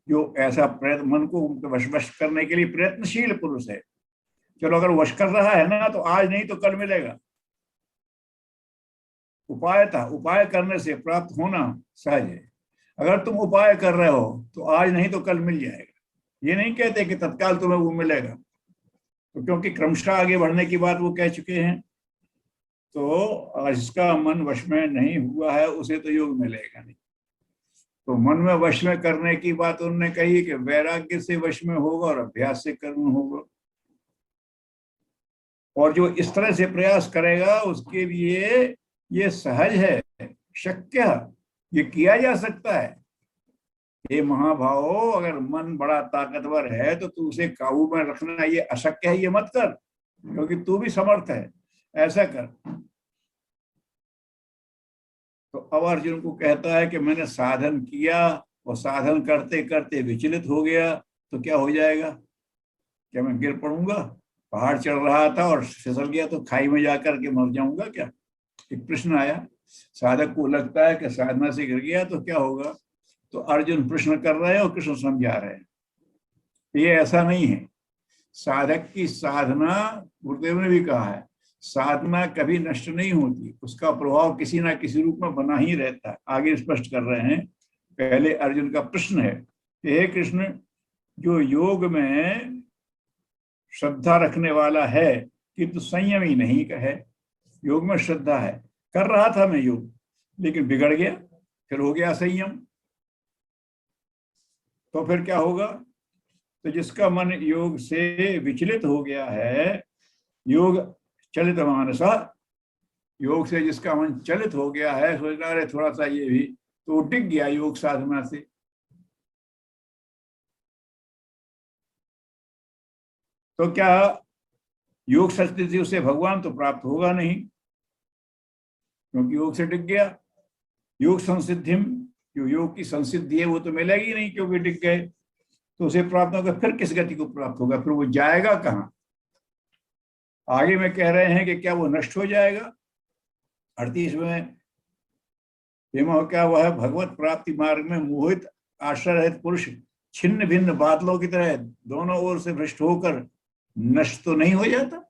जो ऐसा प्रयत्न मन को वश करने के लिए प्रयत्नशील पुरुष है, चलो अगर वश कर रहा है ना, तो आज नहीं तो कल मिलेगा। उपाय था, उपाय करने से प्राप्त होना सहज है। अगर तुम उपाय कर रहे हो तो आज नहीं तो कल मिल जाएगा। ये नहीं कहते कि तत्काल तुम्हें वो मिलेगा, तो क्योंकि क्रमशः आगे बढ़ने की बात वो कह चुके हैं। तो जिसका मन वश में नहीं हुआ है उसे तो योग मिलेगा नहीं। तो मन में वश में करने की बात उन्होंने कही कि वैराग्य से वश में होगा और अभ्यास से कर्म होगा। और जो इस तरह से प्रयास करेगा उसके लिए ये सहज है, शक्य है, ये किया जा सकता है। ये महाभाव, अगर मन बड़ा ताकतवर है तो तू उसे काबू में रखना ये अशक्य है, ये मत कर, क्योंकि तू भी समर्थ है, ऐसा कर। तो अब अर्जुन को कहता है कि मैंने साधन किया और साधन करते करते विचलित हो गया, तो क्या हो जाएगा? क्या मैं गिर पड़ूंगा? पहाड़ चढ़ रहा था और फिसल गया तो खाई में जाकर के मर जाऊंगा क्या? एक प्रश्न आया। साधक को लगता है कि साधना से गिर गया तो क्या होगा। तो अर्जुन प्रश्न कर रहे हैं और कृष्ण समझा रहे हैं। ये ऐसा नहीं है। साधक की साधना, गुरुदेव ने भी कहा है, साधना कभी नष्ट नहीं होती, उसका प्रभाव किसी ना किसी रूप में बना ही रहता है। आगे स्पष्ट कर रहे हैं। पहले अर्जुन का प्रश्न है कि हे कृष्ण, जो योग में श्रद्धा रखने वाला है किंतु संयम ही नहीं है, योग में श्रद्धा है, कर रहा था मैं योग, लेकिन बिगड़ गया, फिर हो गया संयम, तो फिर क्या होगा? तो जिसका मन योग से विचलित हो गया है, योग चलित मानसा, योग से जिसका मन चलित हो गया है, सोचना रहे थोड़ा सा ये भी, तो टिक गया योग साधना से। तो क्या योग सस्थिति उसे भगवान तो प्राप्त होगा नहीं, क्योंकि योग से टिक गया। योग संसिद्धिम, जो योग की संसिद्धि है वो तो मिलेगी नहीं, क्योंकि टिक गए, तो उसे प्राप्त होगा। फिर किस गति को प्राप्त होगा? फिर वो जाएगा कहाँ? आगे में कह रहे हैं कि क्या वो नष्ट हो जाएगा? 38वें क्या वह भगवत प्राप्ति मार्ग में मोहित आश्रय रहित पुरुष छिन्न भिन्न बादलों की तरह दोनों ओर से भ्रष्ट होकर नष्ट तो नहीं हो जाता?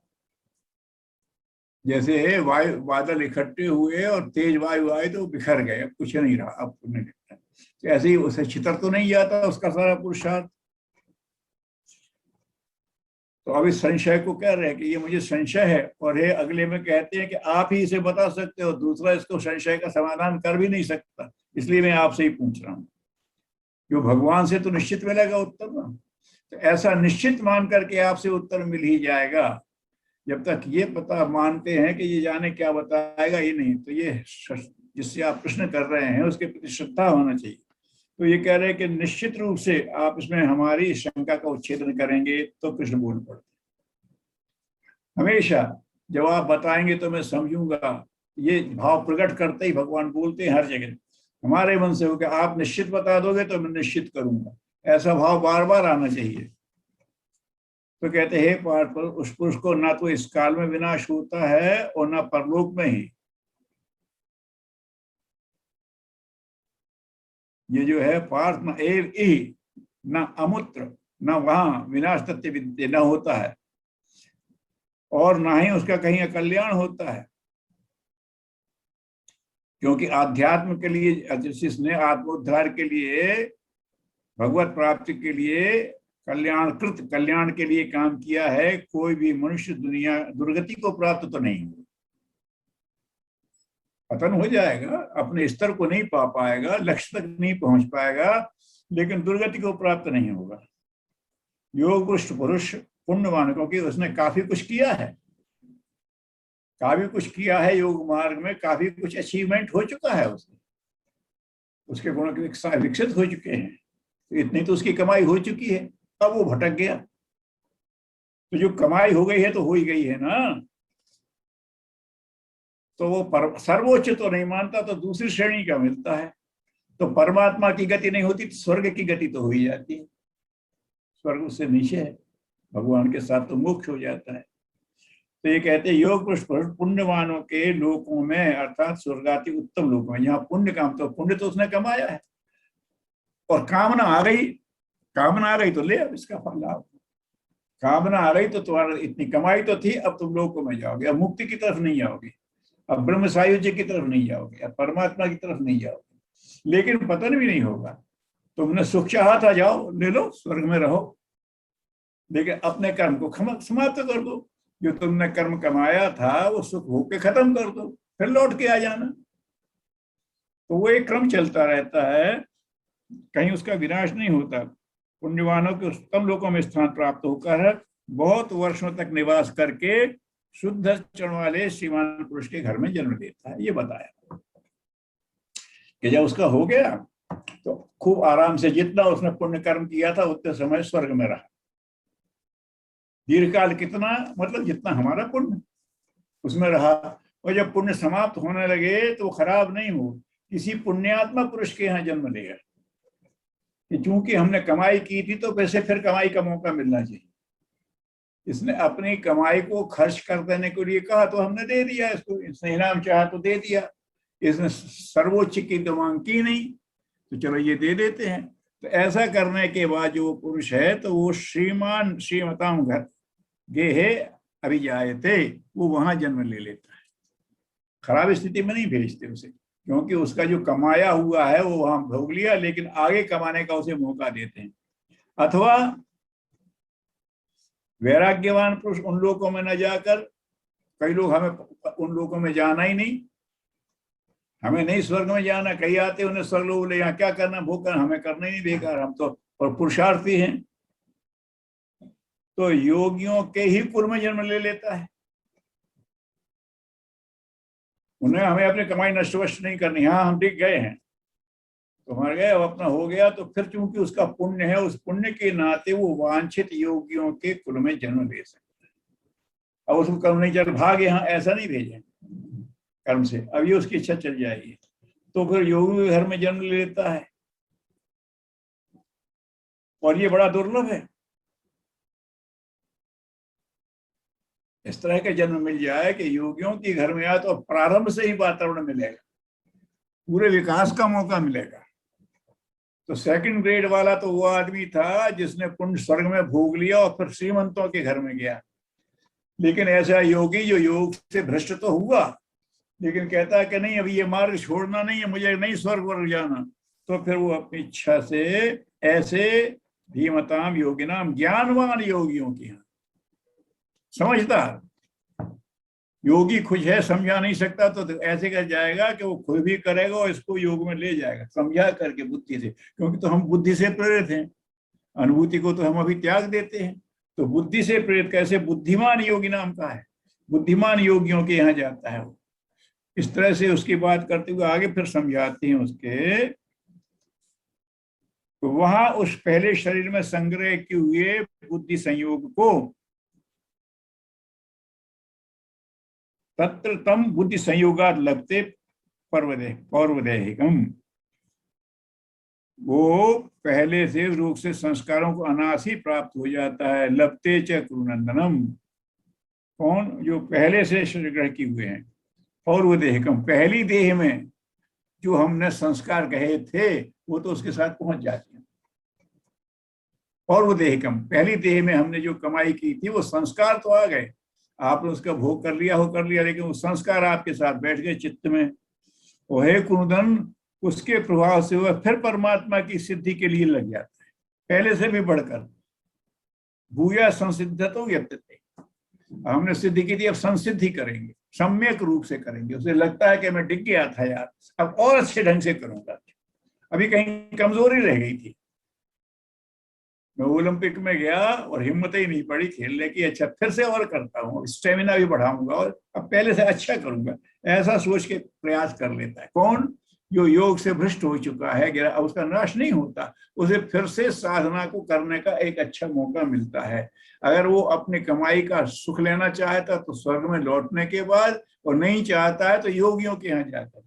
जैसे वायु बादल इकट्ठे हुए और तेज वायु आए तो बिखर गए, अब कुछ नहीं रहा, अब नहीं दिखता, तो ऐसे ही उसे छितर तो नहीं जाता उसका सारा पुरुषार्थ। तो अभी संशय को कह रहे हैं कि ये मुझे संशय है, और ये अगले में कहते हैं कि आप ही इसे बता सकते हो, दूसरा इसको संशय का समाधान कर भी नहीं सकता, इसलिए मैं आपसे ही पूछ रहा हूँ। जो भगवान से तो निश्चित मिलेगा उत्तर ना, तो ऐसा निश्चित मान करके आपसे उत्तर मिल ही जाएगा। जब तक ये पता मानते हैं कि ये जाने क्या बताएगा, ये नहीं, तो ये जिससे आप प्रश्न कर रहे हैं उसके प्रति श्रद्धा होना चाहिए। तो ये कह रहे हैं कि निश्चित रूप से आप इसमें हमारी शंका का उच्छेदन करेंगे तो कृष्ण बोल पड़ते। हमेशा जब आप बताएंगे तो मैं समझूंगा, ये भाव प्रकट करते ही भगवान बोलते हैं हर जगह। हमारे मन से हो कि आप निश्चित बता दोगे तो मैं निश्चित करूंगा, ऐसा भाव बार बार आना चाहिए। तो कहते हैं पार्थ, उस पुरुष को ना तो इस काल में विनाश होता है और ना परलोक में ही। ये जो है पार्थ न एव ही, न अमुत्र, न वहां विनाश तथ्य विद्य न होता है, और ना ही उसका कहीं अकल्याण होता है। क्योंकि आध्यात्म के लिए, जिसने आत्मोद्धार के लिए, भगवत प्राप्ति के लिए, कल्याण के लिए काम किया है, कोई भी मनुष्य दुनिया दुर्गति को प्राप्त तो नहीं हुआ। पतन हो जाएगा, अपने स्तर को नहीं पा पाएगा, लक्ष्य तक नहीं पहुंच पाएगा, लेकिन दुर्गति को प्राप्त नहीं होगा। योग पुरुष पुरुष पुण्यवान, क्योंकि उसने काफी कुछ किया है, काफी कुछ किया है योग मार्ग में, काफी कुछ अचीवमेंट हो चुका है उसके गुण विकसित हो चुके हैं, तो इतनी तो उसकी कमाई हो चुकी है। अब वो भटक गया, तो जो कमाई हो गई है तो हो ही गई है ना, तो वो सर्वोच्च तो नहीं मानता, तो दूसरी श्रेणी का मिलता है। तो परमात्मा की गति नहीं होती तो स्वर्ग की गति तो हो ही जाती है, स्वर्ग उससे नीचे है, भगवान के साथ तो मोक्ष हो जाता है। तो ये कहते हैं योग पुण्यवानों के लोकों में, अर्थात स्वर्गाति उत्तम लोकों में, यहाँ पुण्य काम, तो पुण्य तो उसने कमाया है, और कामना आ गई तो ले अब इसका फल लाभ। कामना आ गई तो तुम्हारा इतनी कमाई तो थी, अब तुम लोगों में जाओगे, अब मुक्ति की तरफ नहीं जाओगे, अब ब्रह्म सायुज्य की तरफ नहीं जाओगे, अब परमात्मा की तरफ नहीं जाओगे, लेकिन पतन भी नहीं होगा। तुमने सुख चाहा था, जाओ ले लो, स्वर्ग में रहो, लेकिन अपने कर्म को समाप्त कर दो, जो तुमने कर्म कमाया था वो सुख भोग के खत्म कर दो, फिर लौट के आ जाना। तो वो एक क्रम चलता रहता है, कहीं उसका विनाश नहीं होता। पुण्यवानों के उत्तम लोकों में स्थान प्राप्त होकर बहुत वर्षों तक निवास करके शुद्ध चरण वाले श्रीमान पुरुष के घर में जन्म लेता है। ये बताया कि जब उसका हो गया तो खूब आराम से, जितना उसने पुण्य कर्म किया था उतने समय स्वर्ग में रहा। दीर्घकाल कितना, मतलब जितना हमारा पुण्य उसमें रहा। और जब पुण्य समाप्त होने लगे तो खराब नहीं हो, किसी पुण्यात्मा पुरुष के यहाँ जन्म लेगा, कि चूंकि हमने कमाई की थी तो वैसे फिर कमाई का मौका मिलना चाहिए। इसने अपनी कमाई को खर्च कर देने के लिए कहा तो हमने दे दिया इसको, इसने इनाम चाहा तो दे दिया, इसने सर्वोच्च की तो मांग की नहीं, तो चलो ये दे देते हैं। तो ऐसा करने के बाद जो पुरुष है तो वो श्रीमान श्रीमताम घर गेहे अभिजायते, वो वहां जन्म ले लेता है। खराब स्थिति में नहीं भेजते उसे, क्योंकि उसका जो कमाया हुआ है वो वहां भोग लिया, लेकिन आगे कमाने का उसे मौका देते हैं। अथवा वैराग्यवान पुरुष उन लोगों में न जाकर, कई लोग हमें उन लोगों में जाना ही नहीं, हमें नहीं स्वर्ग में जाना, कई आते उन्हें स्वर्ग लोग बोले यहाँ क्या करना, भोग करना, हमें करना ही नहीं, बेकार, हम तो और पुरुषार्थी हैं। तो योगियों के ही कुल में जन्म ले लेता है, उन्हें हमें अपनी कमाई नष्ट नहीं करनी। हाँ हम टिक गए हैं तो मर गए, अब अपना हो गया, तो फिर चूंकि उसका पुण्य है, उस पुण्य के नाते वो वांछित योगियों के कुल में जन्म ले सकता है। अब उसको कर्म नहीं चल भाग यहाँ, ऐसा नहीं भेजे कर्म से, अब ये उसकी इच्छा चल जाएगी, तो फिर योगी के घर में जन्म ले लेता है। और ये बड़ा दुर्लभ है, इस तरह का जन्म मिल जाए कि योगियों के घर में आए तो प्रारंभ से ही वातावरण मिलेगा, पूरे विकास का मौका मिलेगा। तो सेकंड ग्रेड वाला तो वो आदमी था जिसने पुण्य स्वर्ग में भोग लिया और फिर श्रीमंतों के घर में गया। लेकिन ऐसा योगी जो योग से भ्रष्ट तो हुआ, लेकिन कहता है कि नहीं अभी ये मार्ग छोड़ना नहीं है, मुझे नहीं स्वर्ग वर्ग जाना, तो फिर वो अपनी इच्छा से ऐसे धीमताम योगिनाम ज्ञानवान योगियों की यहाँ, समझदार योगी खुद है, समझा नहीं सकता तो ऐसे कर जाएगा कि वो खुद भी करेगा और इसको योग में ले जाएगा, समझा करके बुद्धि से, क्योंकि तो हम बुद्धि से प्रेरित हैं, अनुभूति को तो हम अभी त्याग देते हैं। तो बुद्धि से प्रेरित कैसे, बुद्धिमान योगी नाम का है, बुद्धिमान योगियों के यहाँ जाता है वो। इस तरह से उसकी बात करते हुए आगे फिर समझाते हैं उसके, तो वहां उस पहले शरीर में संग्रह किए हुए बुद्धि संयोग को तत्र तम बुद्धि संयोगात लभते पौर्वदेहिकम, वो पहले से रूप से संस्कारों को अनास ही प्राप्त हो जाता है। लभते च कुरुनंदनम, कौन, जो पहले से शरीर ग्रहण किए हुए हैं, पौर्वदेहिकम, पहली देह में जो हमने संस्कार कहे थे वो तो उसके साथ पहुंच जाते हैं। पौर्वदेहिकम, पहली देह में हमने जो कमाई की थी वो संस्कार तो आ गए, आपने उसका भोग कर लिया, लेकिन वो संस्कार आपके साथ बैठ गए चित्त में। वो है कुरुदन, उसके प्रभाव से वह फिर परमात्मा की सिद्धि के लिए लग जाता है, पहले से भी बढ़कर। भूया संसिद्धतो यत्ते, हमने सिद्धि की थी, अब संसिद्धि करेंगे, सम्यक रूप से करेंगे। उसे लगता है कि मैं डिग गया था यार, अब और अच्छे ढंग से करूंगा, अभी कहीं कमजोरी रह गई थी। मैं ओलंपिक में गया और हिम्मत ही नहीं पड़ी खेलने की, अच्छा फिर से और करता हूँ, स्टेमिना भी बढ़ाऊंगा और अब पहले से अच्छा करूंगा, ऐसा सोच के प्रयास कर लेता है। कौन? जो योग से भ्रष्ट हो चुका है, गिरा, उसका नाश नहीं होता, उसे फिर से साधना को करने का एक अच्छा मौका मिलता है। अगर वो अपनी कमाई का सुख लेना चाहता तो स्वर्ग में लौटने के बाद, और नहीं चाहता है तो योगियों के यहाँ जाकर,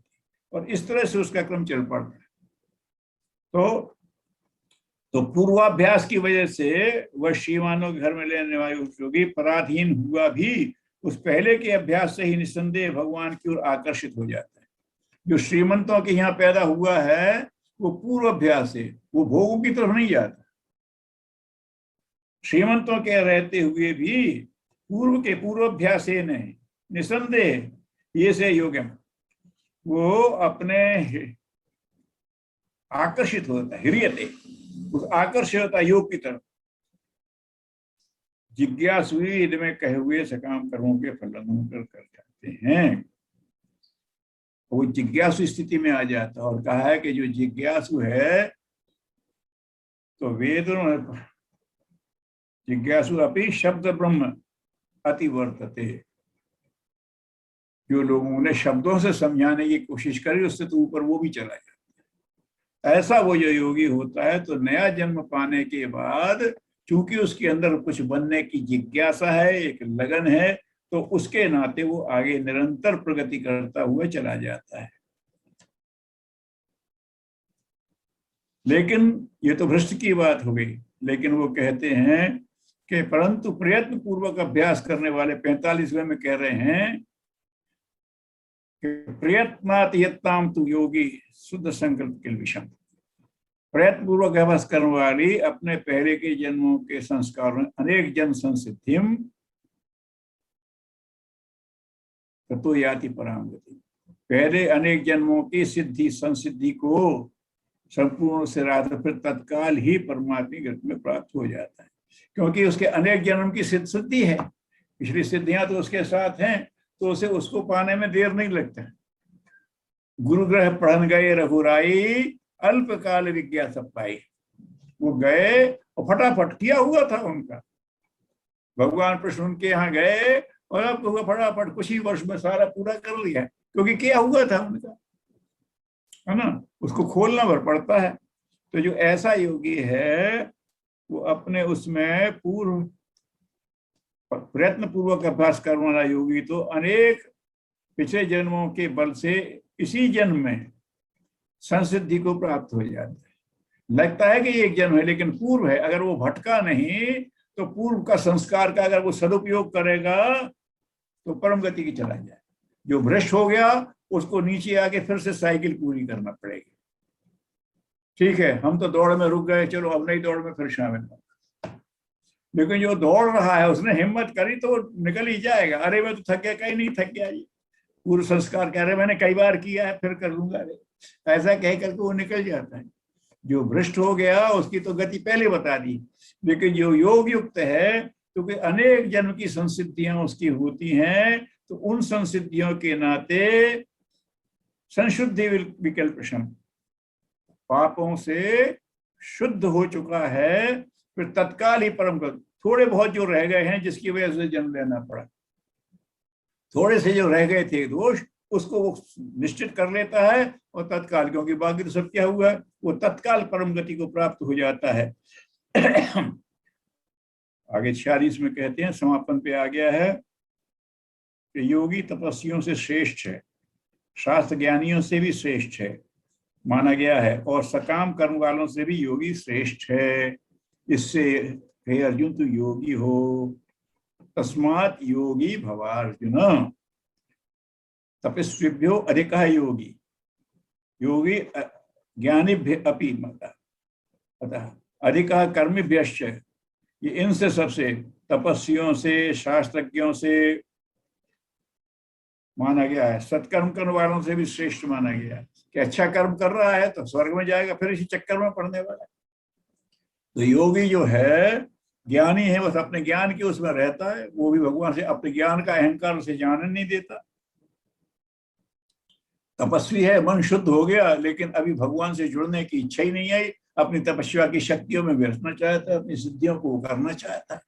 और इस तरह से उसका क्रम चल पड़ता है। तो पूर्वाभ्यास की वजह से वह श्रीमानों के घर में लेने वाले योगी पराधीन हुआ भी उस पहले के अभ्यास से ही निस्संदेह भगवान की ओर आकर्षित हो जाता है। जो श्रीमंतों के यहाँ पैदा हुआ है वो पूर्वाभ्यास से, वो भोगों की तरफ नहीं जाता। श्रीमंतों के रहते हुए भी पूर्व के पूर्वाभ्यास से नहीं, निस्संदेह ये से योग्य वो अपने आकर्षित होता है, हृदय उस आकर्षित होता योग की तरफ। जिज्ञासु में कहे हुए सकाम कर्मों के फल कर जाते हैं, वो जिज्ञासु स्थिति में आ जाता है। और कहा है कि जो जिज्ञासु है तो वेद जिज्ञासु अपनी शब्द ब्रह्म अतिवर्तते, जो लोगों ने शब्दों से समझाने की कोशिश करी उससे तो ऊपर वो भी चला जाता है। ऐसा वो जो योगी होता है तो नया जन्म पाने के बाद चूंकि उसके अंदर कुछ बनने की जिज्ञासा है, एक लगन है, तो उसके नाते वो आगे निरंतर प्रगति करता हुआ चला जाता है। लेकिन ये तो भ्रष्ट की बात हो गई। लेकिन वो कहते हैं कि परंतु प्रयत्न पूर्वक अभ्यास करने वाले 45वें में कह रहे हैं कि प्रयत्नात यत्ताम तु योगी शुद्ध संकल्प के विषम, प्रयत्न पूर्वक अभ्यास करने वाली अपने पहले के जन्मों के संस्कारों में अनेक जन्म संसिद्धिम ततो याति पराम गति, पहले अनेक जन्मों की सिद्धि संसिद्धि को संपूर्ण से रात फिर तत्काल ही परमात्मा गति में प्राप्त हो जाता है। क्योंकि उसके अनेक जन्म की सिद्धि है, पिछली सिद्धियां तो उसके साथ हैं, तो उसे उसको पाने में देर नहीं लगता है। गुरु ग्रह पढ़न गए रघुराई अल्पकाल विज्ञा सब पाई, वो गए और फटाफट किया हुआ था उनका, भगवान कृष्ण उनके यहाँ गए और अब तो फटाफट कुछ ही वर्ष में सारा पूरा कर लिया, क्योंकि किया हुआ था उनका, है ना, उसको खोलना भर पड़ता है। तो जो ऐसा योगी है वो अपने उसमें पूर्व प्रयत्न पूर्वक अभ्यास करने वाला योगी तो अनेक पिछले जन्मों के बल से इसी जन्म में संसिद्धि को प्राप्त हो जाता है। लगता है कि एक जन्म है लेकिन पूर्व है, अगर वो भटका नहीं तो पूर्व का संस्कार का अगर वो सदुपयोग करेगा तो परम गति की चला जाए। जो भ्रष्ट हो गया उसको नीचे आके फिर से साइकिल पूरी करना पड़ेगी। ठीक है, हम तो दौड़ में रुक गए, चलो अब नई दौड़ में फिर शामिल हो, लेकिन जो दौड़ रहा है उसने हिम्मत करी तो निकल ही जाएगा। अरे मैं तो थक गया, कहीं नहीं थक गया जी, पूर्व संस्कार कह रहे मैंने कई बार किया है फिर कर लूंगा, ऐसा कह करके वो निकल जाता है। जो भ्रष्ट हो गया उसकी तो गति पहले बता दी, लेकिन जो योग युक्त है क्योंकि तो अनेक जन्म की संसिद्धियां उसकी होती हैं, तो उन संसिद्धियों के नाते संशुद्धि विकल्प शम, पापों से शुद्ध हो चुका है, फिर तत्काल ही परम गति। थोड़े बहुत जो रह गए हैं जिसकी वजह से जन्म लेना पड़ा, थोड़े से जो रह गए थे दोष उसको वो निश्चित कर लेता है और तत्काल, क्योंकि बाकी तो सब क्या हुआ, वो तत्काल परम गति को प्राप्त हो जाता है। आगे 46 में कहते हैं, समापन पे आ गया है कि योगी तपस्वियों से श्रेष्ठ है, शास्त्र ज्ञानियों से भी श्रेष्ठ है माना गया है, और सकाम कर्म वालों से भी योगी श्रेष्ठ है। इससे हे अर्जुन तू योगी हो, तस्मात् योगी भवार्जुन, तपस्विभ्यो अधिकः योगी, योगी ज्ञानिभ्य अपि मता अतः अधिकः कर्मिभ्यश्च, ये इनसे सबसे तपस्वियों से शास्त्रज्ञों से माना गया है, सत्कर्म करने वालों से भी श्रेष्ठ माना गया है। कि अच्छा कर्म कर रहा है तो स्वर्ग में जाएगा, फिर इसी चक्कर में पड़ने वाला है। तो योगी जो है ज्ञानी है, बस अपने ज्ञान की उसमें रहता है, वो भी भगवान से अपने ज्ञान का अहंकार उसे जानने नहीं देता, तपस्वी है, मन शुद्ध हो गया, लेकिन अभी भगवान से जुड़ने की इच्छा ही नहीं आई, अपनी तपस्या की शक्तियों में व्यर्थना चाहता है, अपनी सिद्धियों को करना चाहता है।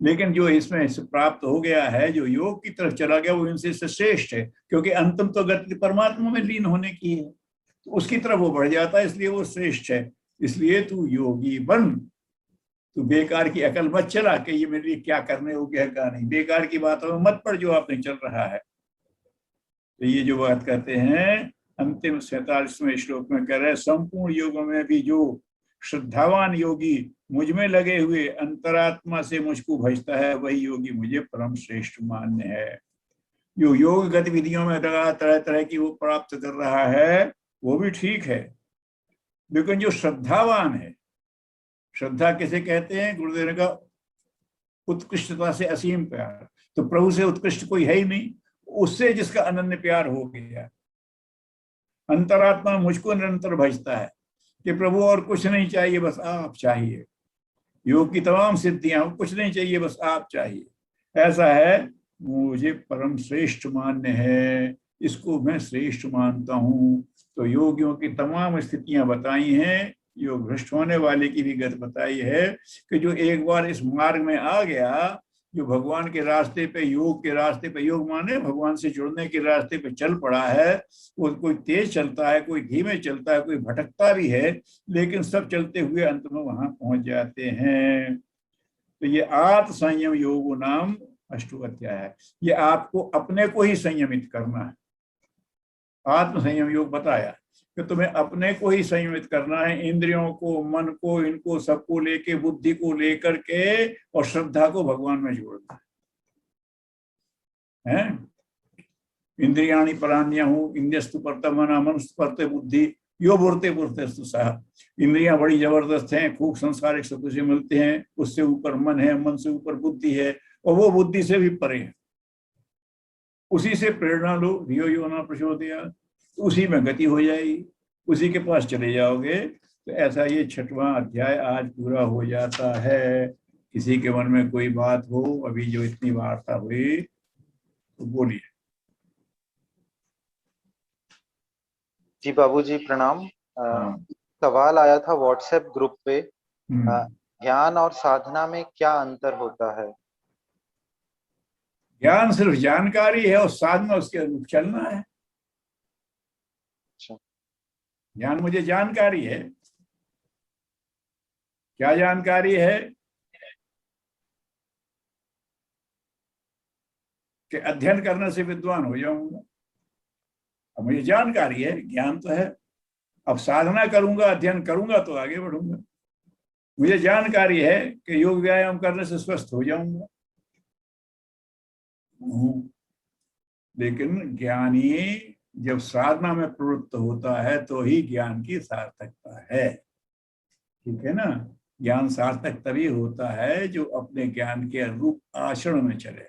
लेकिन जो इसमें से प्राप्त हो गया है, जो योग की तरफ चला गया, वो इनसे श्रेष्ठ है, क्योंकि अंतिम तो गति परमात्मा में लीन होने की है, तो उसकी तरफ वो बढ़ जाता है, इसलिए वो श्रेष्ठ है। इसलिए तू योगी बन, तू बेकार की अकल मत चला कि ये मेरे लिए क्या करने हो गया क्या नहीं, बेकार की बातों में मत पड़ जो आपने चल रहा है। तो ये जो बात कहते हैं अंतिम 47वें श्लोक में कह रहे हैं, संपूर्ण योगों में भी जो श्रद्धावान योगी मुझ में लगे हुए अंतरात्मा से मुझको भजता है, वही योगी मुझे परम श्रेष्ठ मान्य है। जो योग गतिविधियों में लगा तरह तरह की वो प्राप्त कर रहा है, वो भी ठीक है, लेकिन जो श्रद्धावान है, श्रद्धा किसे कहते हैं? गुरुदेव ने कहा उत्कृष्टता से असीम प्यार, तो प्रभु से उत्कृष्ट कोई है ही नहीं, उससे जिसका अनन्य प्यार हो गया। अंतरात्मा मुझको निरंतर भजता है कि प्रभु और कुछ नहीं चाहिए, बस आप चाहिए, योग की तमाम सिद्धियां, कुछ नहीं चाहिए, बस आप चाहिए, ऐसा है, मुझे परम श्रेष्ठ मान्य है, इसको मैं श्रेष्ठ मानता हूँ। तो योगियों की तमाम स्थितियां बताई हैं, योग भ्रष्ट होने वाले की भी गत बताई है कि जो एक बार इस मार्ग में आ गया, जो भगवान के रास्ते पे, योग के रास्ते पे, योग माने भगवान से जुड़ने के रास्ते पे चल पड़ा है, वो कोई तेज चलता है, कोई धीमे चलता है, कोई भटकता भी है, लेकिन सब चलते हुए अंत में वहां पहुंच जाते हैं। तो ये आत्म संयम योग नाम अष्टम अध्याय है। ये आपको अपने को ही संयमित करना है। आत्म संयम योग बताया कि तुम्हें अपने को ही संयमित करना है, इंद्रियों को, मन को, इनको सबको लेके, बुद्धि को लेकर के, और श्रद्धा को भगवान में जोड़ना है। इंद्रियाणि परान्यहु इंद्रियस्तु परतमना मनस्तु परते बुद्धि यो बुरते बुरतेस्तु सह। इंद्रियां बड़ी जबरदस्त हैं, खूब संसारिक सुख से मिलते हैं, उससे ऊपर मन है, मन से ऊपर बुद्धि है, और वो बुद्धि से भी परे है। उसी से प्रेरणा लो, धियो यो न प्रचोदयात्, उसी में गति हो जाएगी, उसी के पास चले जाओगे। तो ऐसा ये 6वां अध्याय आज पूरा हो जाता है। किसी के मन में कोई बात हो, अभी जो इतनी वार्ता हुई, तो बोलिए। जी बाबूजी प्रणाम। हाँ। सवाल आया था व्हाट्सएप ग्रुप पे, हम्म। ध्यान और साधना में क्या अंतर होता है? ज्ञान सिर्फ जानकारी है, और साधना उसके अनुरूप चलना है। अच्छा। ज्ञान मुझे जानकारी है, क्या जानकारी है? कि अध्ययन करने से विद्वान हो जाऊंगा। अब मुझे जानकारी है, ज्ञान तो है, अब साधना करूंगा, अध्ययन करूंगा तो आगे बढ़ूंगा। मुझे जानकारी है कि योग व्यायाम करने से स्वस्थ हो जाऊंगा, लेकिन ज्ञानी जब साधना में प्रवृत्त होता है तो ही ज्ञान की सार्थकता है। ठीक है ना? ज्ञान सार्थक तभी होता है जो अपने ज्ञान के अनुरूप आचरण में चले।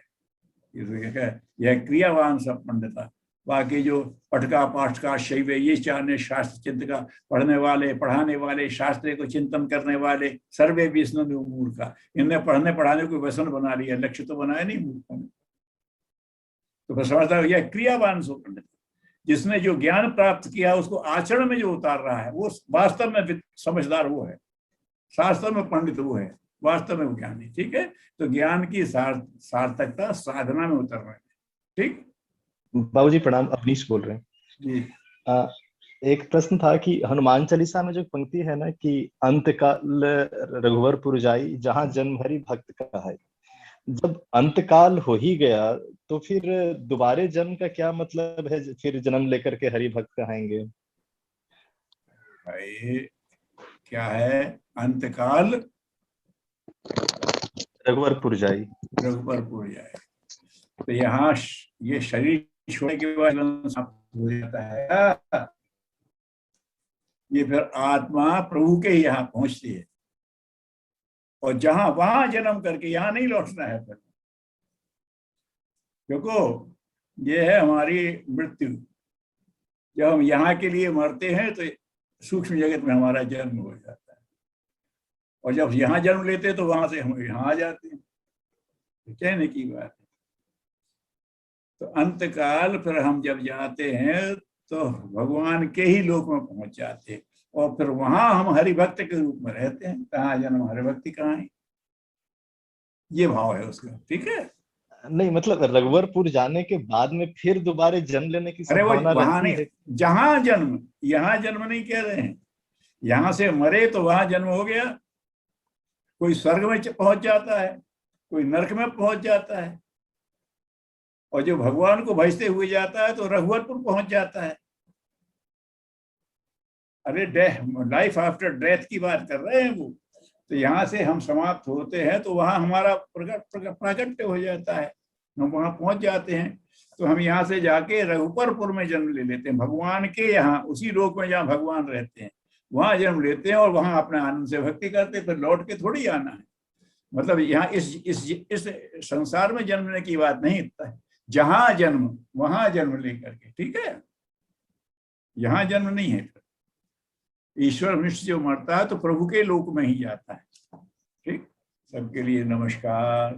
यह क्रियावान सब पंडिता। बाकी जो पटका पाठका शैव, ये चाहने शास्त्र चिंत का, पढ़ने वाले, पढ़ाने वाले, शास्त्र को चिंतन करने वाले, सर्वे विष्णु मूर्खा, इनने पढ़ने पढ़ाने को व्यसन बना लिया, लक्ष्य तो बनाया नहीं मूर्खों ने। तो समझता है यह क्रियावान सो पंडित, जिसने जो ज्ञान प्राप्त किया उसको आचरण में जो उतार रहा है, वो वास्तव में समझदार वो है, शास्त्र में पंडित वो है, वास्तव में वो ज्ञानी। ठीक है? तो ज्ञान की सार्थकता साधना में उतर रहे हैं। ठीक। बाबूजी प्रणाम, अवनीश बोल रहे हैं जी। एक प्रश्न था कि हनुमान चालीसा में जो पंक्ति है ना कि अंतकाल रघुवरपुर जाई जहां जन्म हरि भक्त का है, जब अंतकाल हो ही गया तो फिर दोबारे जन्म का क्या मतलब है? फिर जन्म लेकर के हरि भक्त कहाएंगे? भाई क्या है अंतकाल? रघुवरपुर जाई, रघुवरपुर जाए। तो यहाँ ये शरीर छोड़ने के बाद समाप्त हो जाता है, ये फिर आत्मा प्रभु के ही यहाँ पहुंचती है, और जहां वहां जन्म करके यहाँ नहीं लौटना है फिर, क्योंकि ये है हमारी मृत्यु। जब हम यहाँ के लिए मरते हैं तो सूक्ष्म जगत में हमारा जन्म हो जाता है, और जब यहाँ जन्म लेते हैं तो वहां से हम यहाँ आ जाते हैं। तो कहने की बात है। तो अंतकाल फिर हम जब जाते हैं तो भगवान के ही लोक में पहुंच जाते हैं, और फिर वहां हम हरिभक्त के रूप में रहते हैं। कहाँ जन्म हरिभक्ति कहाँ है, ये भाव है उसका। ठीक है, नहीं मतलब रघुवरपुर जाने के बाद में फिर दोबारा जन्म लेने की अरे वो संभावना वहां रहती नहीं, है? जहां जन्म, यहाँ जन्म नहीं कह रहे हैं। यहां से मरे तो वहां जन्म हो गया, कोई स्वर्ग में पहुंच जाता है, कोई नरक में पहुंच जाता है, और जो भगवान को भजते हुए जाता है तो रघुवरपुर पहुंच जाता है। अरे लाइफ आफ्टर डेथ की बात कर रहे हैं वो। तो यहाँ से हम समाप्त होते हैं तो वहां हमारा प्राकट्य हो जाता है, हम वहां पहुंच जाते हैं। तो हम यहाँ से जाके रघुवरपुर में जन्म ले लेते हैं, भगवान के यहाँ, उसी लोक में जहाँ भगवान रहते हैं वहां जन्म लेते हैं, और वहां अपने आनंद से भक्ति करते हैं। फिर लौट के थोड़ी आना है। मतलब यहाँ इस संसार में जन्मने की बात नहीं, जहां जन्म वहां जन्म लेकर के। ठीक है, यहाँ जन्म नहीं है। ईश्वर निष्ठ जो मरता है तो प्रभु के लोक में ही जाता है। ठीक, सबके लिए नमस्कार।